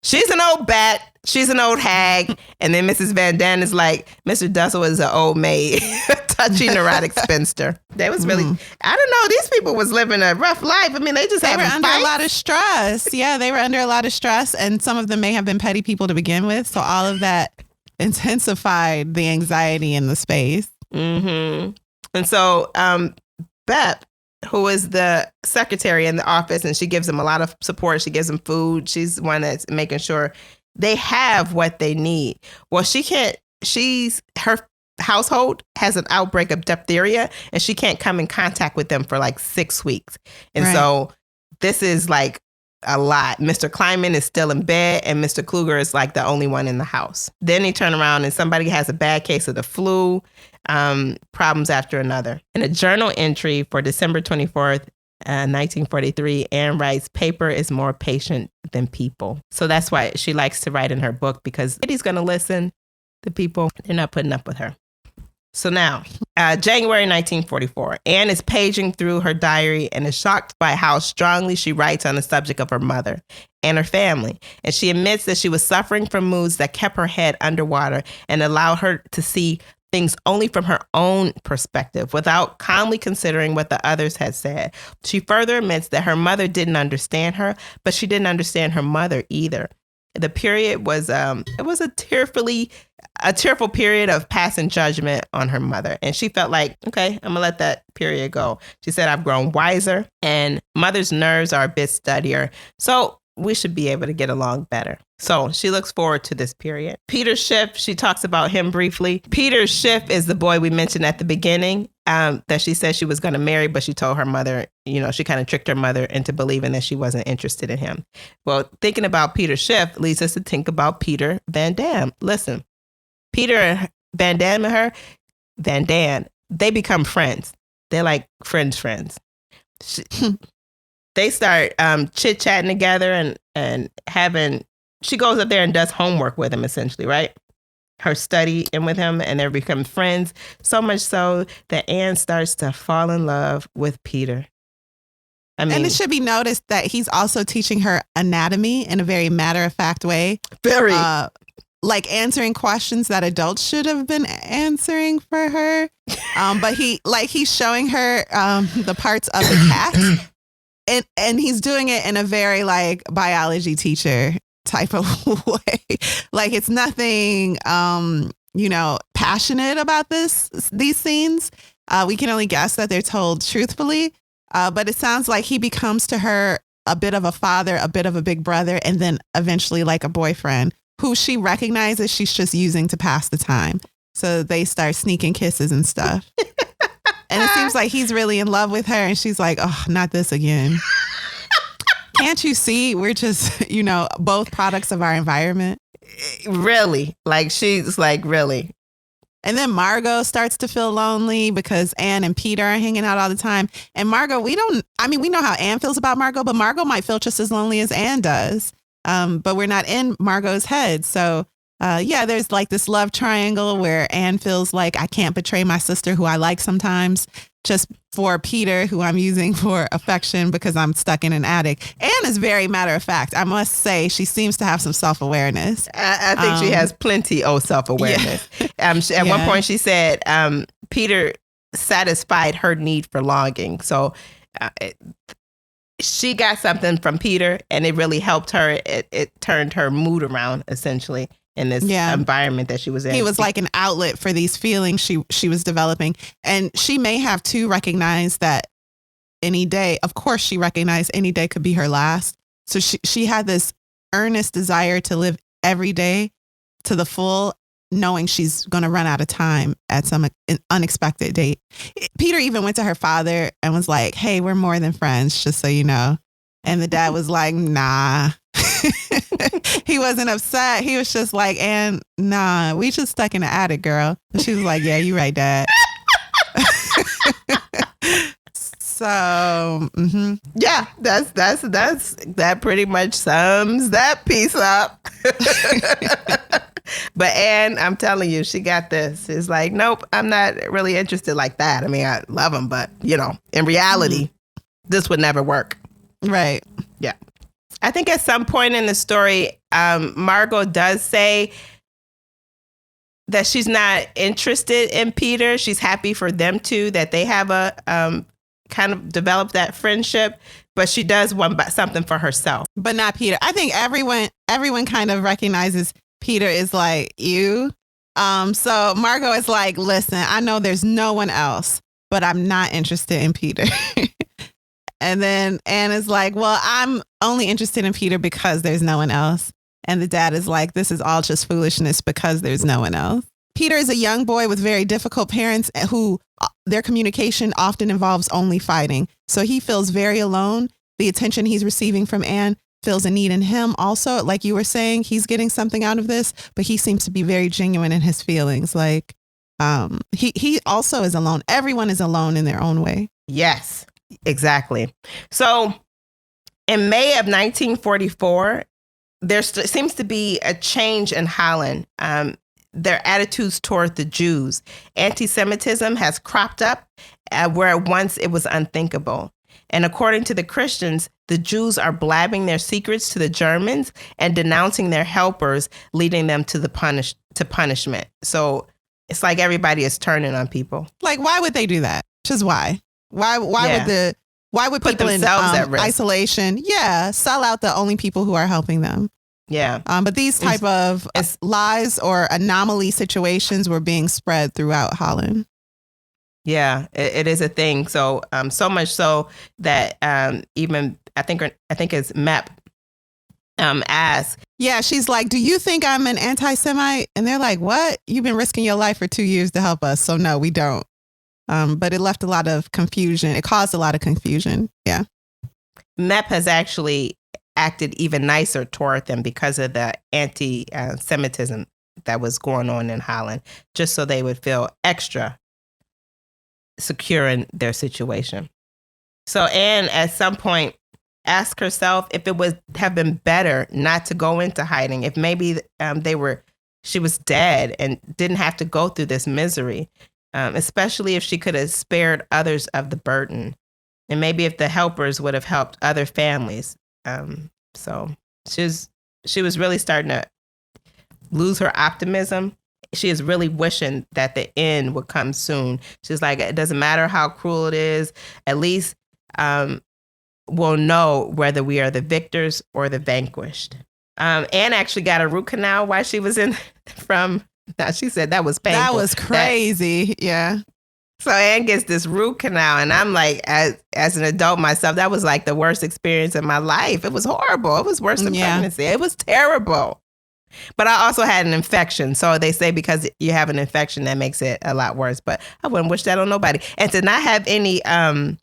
she's an old bat, she's an old hag, and then Mrs. Van Daan is like, Mr. Dussel is an old maid, touchy neurotic spinster. That was really, I don't know, these people was living a rough life. I mean, they were
under a lot of stress. Yeah, they were under a lot of stress, and some of them may have been petty people to begin with. So all of that intensified the anxiety in the space.
Mm-hmm. And so Beth, who is the secretary in the office, and she gives them a lot of support. She gives them food. She's the one that's making sure they have what they need. Well, her household has an outbreak of diphtheria, and she can't come in contact with them for like 6 weeks. And so this is like a lot. Mr. Kleinman is still in bed, and Mr. Kluger is like the only one in the house. Then they turn around and somebody has a bad case of the flu, problems after another. In a journal entry for December 24th, 1943, Anne writes, paper is more patient than people. So that's why she likes to write in her book, because nobody's going to listen. The people, they're not putting up with her. So now, January 1944, Anne is paging through her diary and is shocked by how strongly she writes on the subject of her mother and her family. And she admits that she was suffering from moods that kept her head underwater and allowed her to see things only from her own perspective without calmly considering what the others had said. She further admits that her mother didn't understand her, but she didn't understand her mother either. The period was it was a tearful period of passing judgment on her mother. And she felt like, okay, I'm gonna let that period go. She said, I've grown wiser and mother's nerves are a bit steadier. So we should be able to get along better. So she looks forward to this period. Peter Schiff, she talks about him briefly. Peter Schiff is the boy we mentioned at the beginning that she said she was going to marry, but she told her mother, she kind of tricked her mother into believing that she wasn't interested in him. Well, thinking about Peter Schiff leads us to think about Peter Van Dam. Listen, Peter Van Dam and her, Van Dam, they become friends. They're like friends. They start chit-chatting together and having, she goes up there and does homework with him, essentially, right? Her study and with him, and they become friends, so much so that Anne starts to fall in love with Peter. And
it should be noticed that he's also teaching her anatomy in a very matter-of-fact way.
Very.
Like answering questions that adults should have been answering for her. But he's showing her the parts of the cat. And he's doing it in a very like biology teacher type of way. Like it's nothing, passionate about these scenes. We can only guess that they're told truthfully. But it sounds like he becomes to her a bit of a father, a bit of a big brother, and then eventually like a boyfriend who she recognizes she's just using to pass the time. So they start sneaking kisses and stuff. And it seems like he's really in love with her. And she's like, oh, not this again. Can't you see? We're just, both products of our environment.
Really? Like, she's like, really?
And then Margot starts to feel lonely because Anne and Peter are hanging out all the time. And Margot, we know how Anne feels about Margot, but Margot might feel just as lonely as Anne does. But we're not in Margot's head. So there's like this love triangle where Anne feels like I can't betray my sister who I like sometimes just for Peter, who I'm using for affection because I'm stuck in an attic. Anne is very matter of fact. I must say she seems to have some self-awareness.
I think she has plenty of self-awareness. Yeah. At one point she said Peter satisfied her need for longing. So she got something from Peter and it really helped her. It turned her mood around essentially in this environment that she was in.
He was like an outlet for these feelings she was developing. And she may have too recognized that any day, of course she recognized any day could be her last. So she had this earnest desire to live every day to the full, knowing she's going to run out of time at some unexpected date. Peter even went to her father and was like, hey, we're more than friends, just so you know. And the dad was like, nah. He wasn't upset. He was just like, and nah, we just stuck in the attic, girl. And she was like, yeah, you right, Dad. So,
yeah, that pretty much sums that piece up. But Anne, I'm telling you, she got this. It's like, nope, I'm not really interested like that. I mean, I love him, but in reality, this would never work.
Right.
Yeah. I think at some point in the story, Margot does say that she's not interested in Peter. She's happy for them two, that they have a kind of developed that friendship, but she does want something for herself.
But not Peter. I think everyone kind of recognizes Peter is like you. So Margot is like, listen, I know there's no one else, but I'm not interested in Peter. And then Anne is like, well, I'm only interested in Peter because there's no one else. And the dad is like, this is all just foolishness because there's no one else. Peter is a young boy with very difficult parents who their communication often involves only fighting. So he feels very alone. The attention he's receiving from Anne feels a need in him also. Like you were saying, he's getting something out of this, but he seems to be very genuine in his feelings. Like he also is alone. Everyone is alone in their own way.
Yes, exactly. So in May of 1944, there seems to be a change in Holland. Their attitudes toward the Jews. Anti-Semitism has cropped up where once it was unthinkable. And according to the Christians, the Jews are blabbing their secrets to the Germans and denouncing their helpers, leading them to punishment. So it's like everybody is turning on people.
Like, why would they do that? Just why? Why would
put
people in
at risk.
Isolation, sell out the only people who are helping them?
Yeah.
But these type of lies or anomaly situations were being spread throughout Holland.
Yeah, it is a thing. So so much so that even I think it's MEP asked.
Yeah, she's like, do you think I'm an anti-Semite? And they're like, what? You've been risking your life for 2 years to help us. So no, we don't. But it left a lot of confusion. It caused a lot of confusion. Yeah.
MEP has actually acted even nicer toward them because of the anti-Semitism that was going on in Holland, just so they would feel extra secure in their situation. So Anne, at some point, asked herself if it would have been better not to go into hiding, if maybe she was dead and didn't have to go through this misery, especially if she could have spared others of the burden, and maybe if the helpers would have helped other families. So she was really starting to lose her optimism. She is really wishing that the end would come soon. She's like, it doesn't matter how cruel it is. At least we'll know whether we are the victors or the vanquished. Anne actually got a root canal while she was she said that was painful.
That was crazy. Yeah.
So Anne gets this root canal, and I'm like, as an adult myself, that was like the worst experience in my life. It was horrible. It was worse than pregnancy. It was terrible. But I also had an infection. So they say because you have an infection, that makes it a lot worse. But I wouldn't wish that on nobody. And to not have any...
yeah,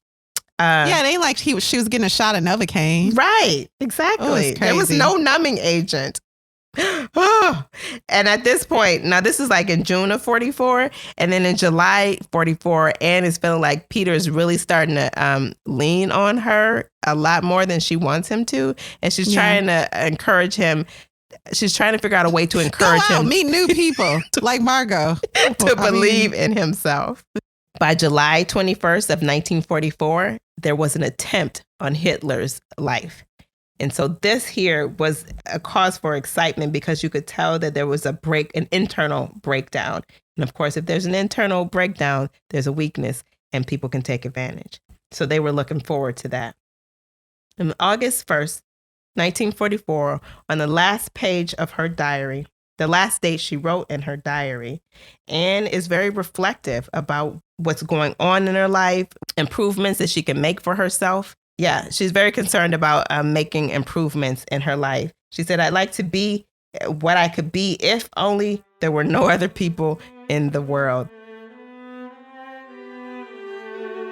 it ain't like she was getting a shot of Novocaine.
Right, exactly. There was no numbing agent. And at this point, now this is like in June of 44, and then in July 44, Anne is feeling like Peter is really starting to lean on her a lot more than she wants him to, and she's trying to encourage him. She's trying to figure out a way to encourage him,
meet new people like Margot,
to believe in himself. By July 21st of 1944, there was an attempt on Hitler's life. And so this here was a cause for excitement because you could tell that there was an internal breakdown. And of course, if there's an internal breakdown, there's a weakness and people can take advantage. So they were looking forward to that. On August 1st, 1944, on the last page of her diary, the last date she wrote in her diary, Anne is very reflective about what's going on in her life, improvements that she can make for herself. Yeah, she's very concerned about making improvements in her life. She said, I'd like to be what I could be if only there were no other people in the world.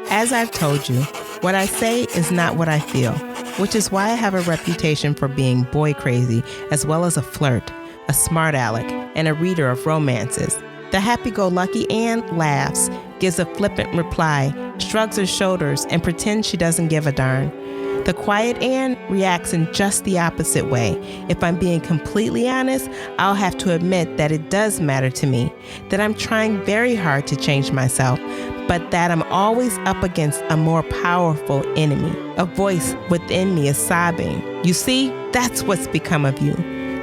As I've told you, what I say is not what I feel. which is why I have a reputation for being boy crazy, as well as a flirt, a smart aleck, and a reader of romances. The happy-go-lucky Anne laughs, gives a flippant reply, shrugs her shoulders, and pretends she doesn't give a darn. The quiet Anne reacts in just the opposite way. If I'm being completely honest, I'll have to admit that it does matter to me, that I'm trying very hard to change myself, but that I'm always up against a more powerful enemy. A voice within me is sobbing. You see, that's what's become of you.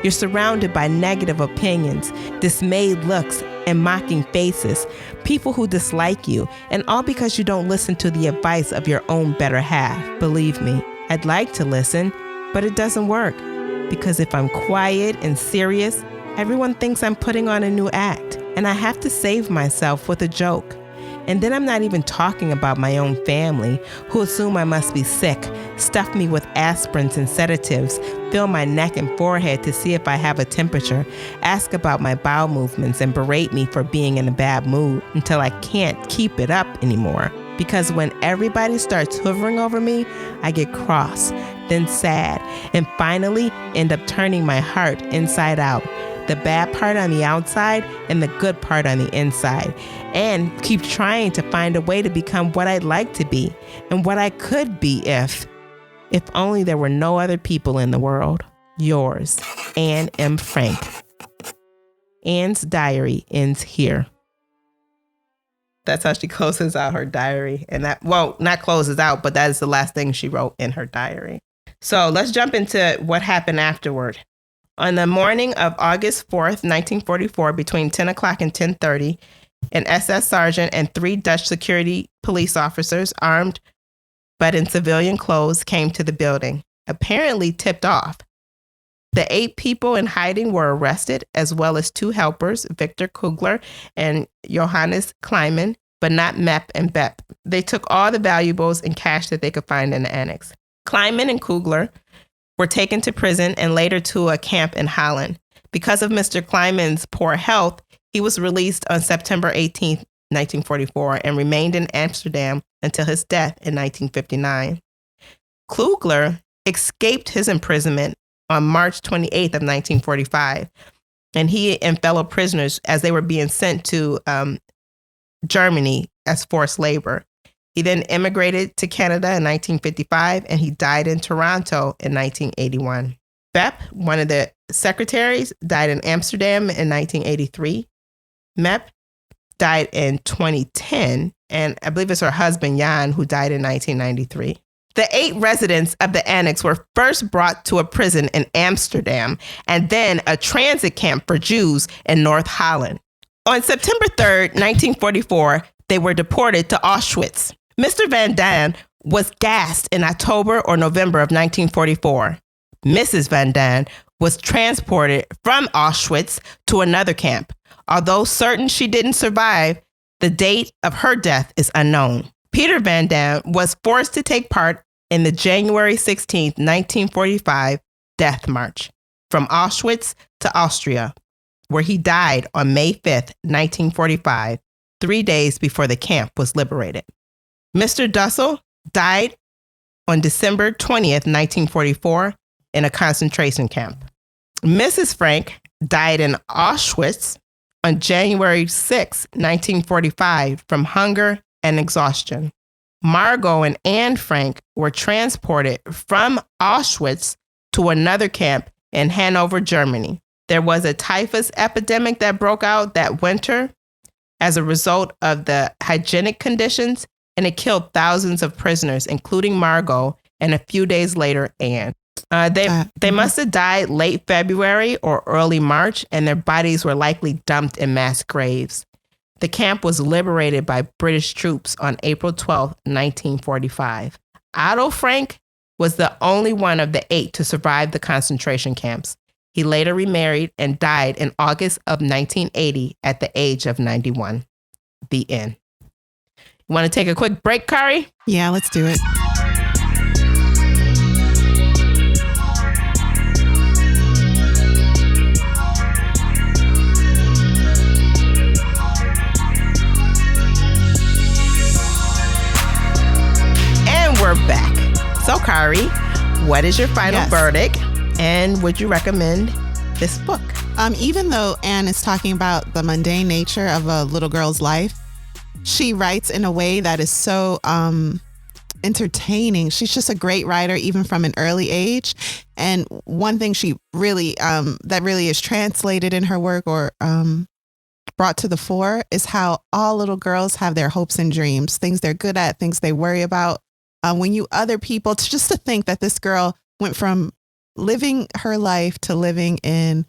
You're surrounded by negative opinions, dismayed looks, and mocking faces, people who dislike you, and all because you don't listen to the advice of your own better half. Believe me, I'd like to listen, but it doesn't work. Because if I'm quiet and serious, everyone thinks I'm putting on a new act, and I have to save myself with a joke. And then I'm not even talking about my own family, who assume I must be sick, stuff me with aspirins and sedatives, feel my neck and forehead to see if I have a temperature, ask about my bowel movements, and berate me for being in a bad mood until I can't keep it up anymore. Because when everybody starts hovering over me, I get cross, then sad, and finally end up turning my heart inside out. The bad part on the outside and the good part on the inside, and keep trying to find a way to become what I'd like to be and what I could be if only there were no other people in the world. Yours, Anne M. Frank. Anne's diary ends here. That's how she closes out her diary. And that, well, not closes out, but that is the last thing she wrote in her diary. So let's jump into what happened afterward. On the morning of August 4th, 1944, between 10 o'clock and 10:30, an SS sergeant and 3 Dutch security police officers, armed but in civilian clothes, came to the building, apparently tipped off. The 8 people in hiding were arrested, as well as 2 helpers, Victor Kugler and Johannes Kleiman, but not Mep and Bep. They took all the valuables and cash that they could find in the annex. Kleiman and Kugler were taken to prison and later to a camp in Holland. Because of Mr. Kleiman's poor health, he was released on September 18, 1944, and remained in Amsterdam until his death in 1959. Kugler escaped his imprisonment on March 28th of 1945, and he and fellow prisoners, as they were being sent to Germany as forced labor. He then immigrated to Canada in 1955, and he died in Toronto in 1981. Bep, one of the secretaries, died in Amsterdam in 1983. Mep died in 2010, and I believe it's her husband, Jan, who died in 1993. The 8 residents of the annex were first brought to a prison in Amsterdam and then a transit camp for Jews in North Holland. On September 3rd, 1944, they were deported to Auschwitz. Mr. Van Daan was gassed in October or November of 1944. Mrs. Van Daan was transported from Auschwitz to another camp. Although certain she didn't survive, the date of her death is unknown. Peter Van Daan was forced to take part in the January 16, 1945 Death March from Auschwitz to Austria, where he died on May 5th, 1945, 3 days before the camp was liberated. Mr. Dussel died on December 20th, 1944, in a concentration camp. Mrs. Frank died in Auschwitz on January 6, 1945, from hunger and exhaustion. Margot and Anne Frank were transported from Auschwitz to another camp in Hanover, Germany. There was a typhus epidemic that broke out that winter as a result of the hygienic conditions, and it killed thousands of prisoners, including Margot, and a few days later, Anne. They must have died late February or early March, and their bodies were likely dumped in mass graves. The camp was liberated by British troops on April 12, 1945. Otto Frank was the only one of the 8 to survive the concentration camps. He later remarried and died in August of 1980 at the age of 91. The end. You want to take a quick break, Kari?
Yeah, let's do it.
We're back. So, Kari, what is your final
Yes.
verdict? And would you recommend this book?
Even though Anne is talking about the mundane nature of a little girl's life, she writes in a way that is so entertaining. She's just a great writer, even from an early age. And one thing she really, that really is translated in her work or brought to the fore is how all little girls have their hopes and dreams, things they're good at, things they worry about. When you other people, just to think that this girl went from living her life to living in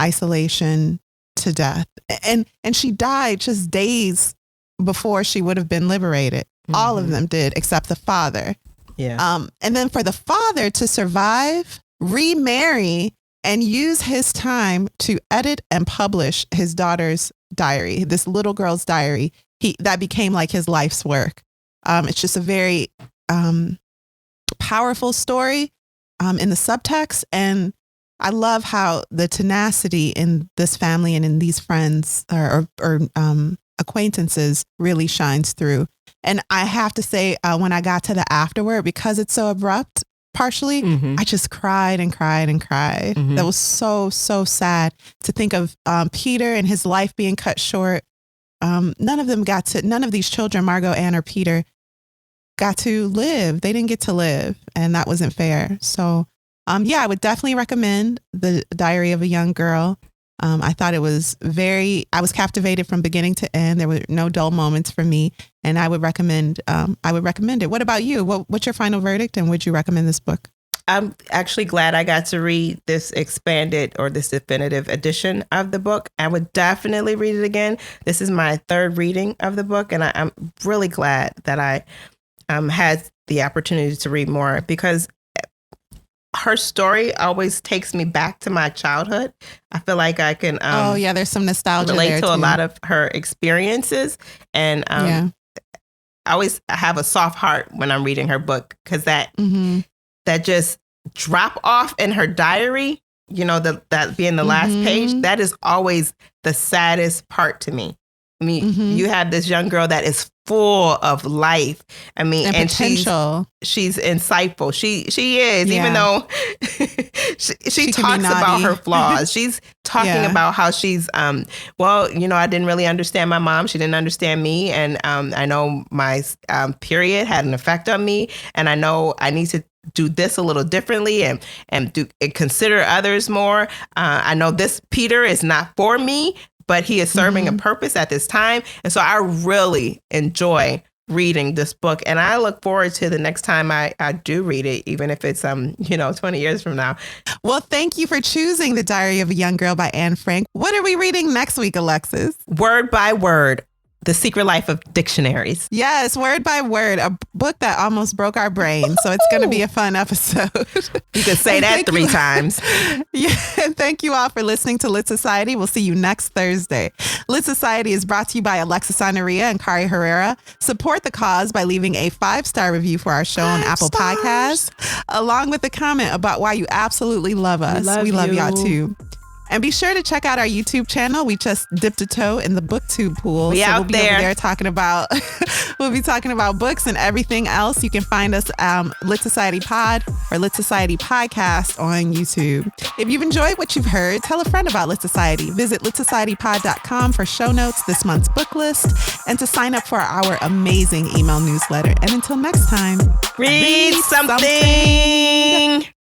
isolation to death. And she died just days before she would have been liberated. All of them did, except the father.
Yeah.
And then for the father to survive, remarry, and use his time to edit and publish his daughter's diary, this little girl's diary, that became like his life's work. It's just a very powerful story in the subtext. And I love how the tenacity in this family and in these friends or acquaintances really shines through. And I have to say, when I got to the afterword, because it's so abrupt, partially, I just cried and cried and cried. That was so, so sad to think of Peter and his life being cut short. None of these children, Margot, Anne, or Peter, got to live. They didn't get to live, and that wasn't fair. So, I would definitely recommend The Diary of a Young Girl. I thought I was captivated from beginning to end. There were no dull moments for me, and I would recommend it. What about you? What's your final verdict, and would you recommend this book?
I'm actually glad I got to read this expanded or this definitive edition of the book. I would definitely read it again. This is my third reading of the book, and I'm really glad that I had the opportunity to read more, because her story always takes me back to my childhood. I feel like I can
there's some nostalgia
relate
there
to
too.
a lot of her experiences, and I always have a soft heart when I'm reading her book, because that just drop off in her diary, that being the last page, that is always the saddest part to me. I mean, you have this young girl that is full of life. I mean, and
potential.
She's insightful. She is, even though she talks about her flaws. She's talking about how she's, I didn't really understand my mom. She didn't understand me. And I know my period had an effect on me. And I know I need to do this a little differently and consider others more. I know this Peter is not for me, but he is serving a purpose at this time. And so I really enjoy reading this book. And I look forward to the next time I do read it, even if it's, 20 years from now.
Well, thank you for choosing The Diary of a Young Girl by Anne Frank. What are we reading next week, Alexis?
Word by Word: The Secret Life of Dictionaries.
Yes, Word by Word, a book that almost broke our brain. So it's going to be a fun episode.
You could say that 3 times.
Yeah, and thank you all for listening to Lit Society. We'll see you next Thursday. Lit Society is brought to you by Alexis Honoria and Kari Herrera. Support the cause by leaving a 5-star review for our show on Apple Podcasts, along with a comment about why you absolutely love us. We love y'all too. And be sure to check out our YouTube channel. We just dipped a toe in the BookTube pool. We'll be over there talking about, we'll be talking about books and everything else. You can find us Lit Society Pod or Lit Society Podcast on YouTube. If you've enjoyed what you've heard, tell a friend about Lit Society. Visit litsocietypod.com for show notes, this month's book list, and to sign up for our amazing email newsletter. And until next time,
read something.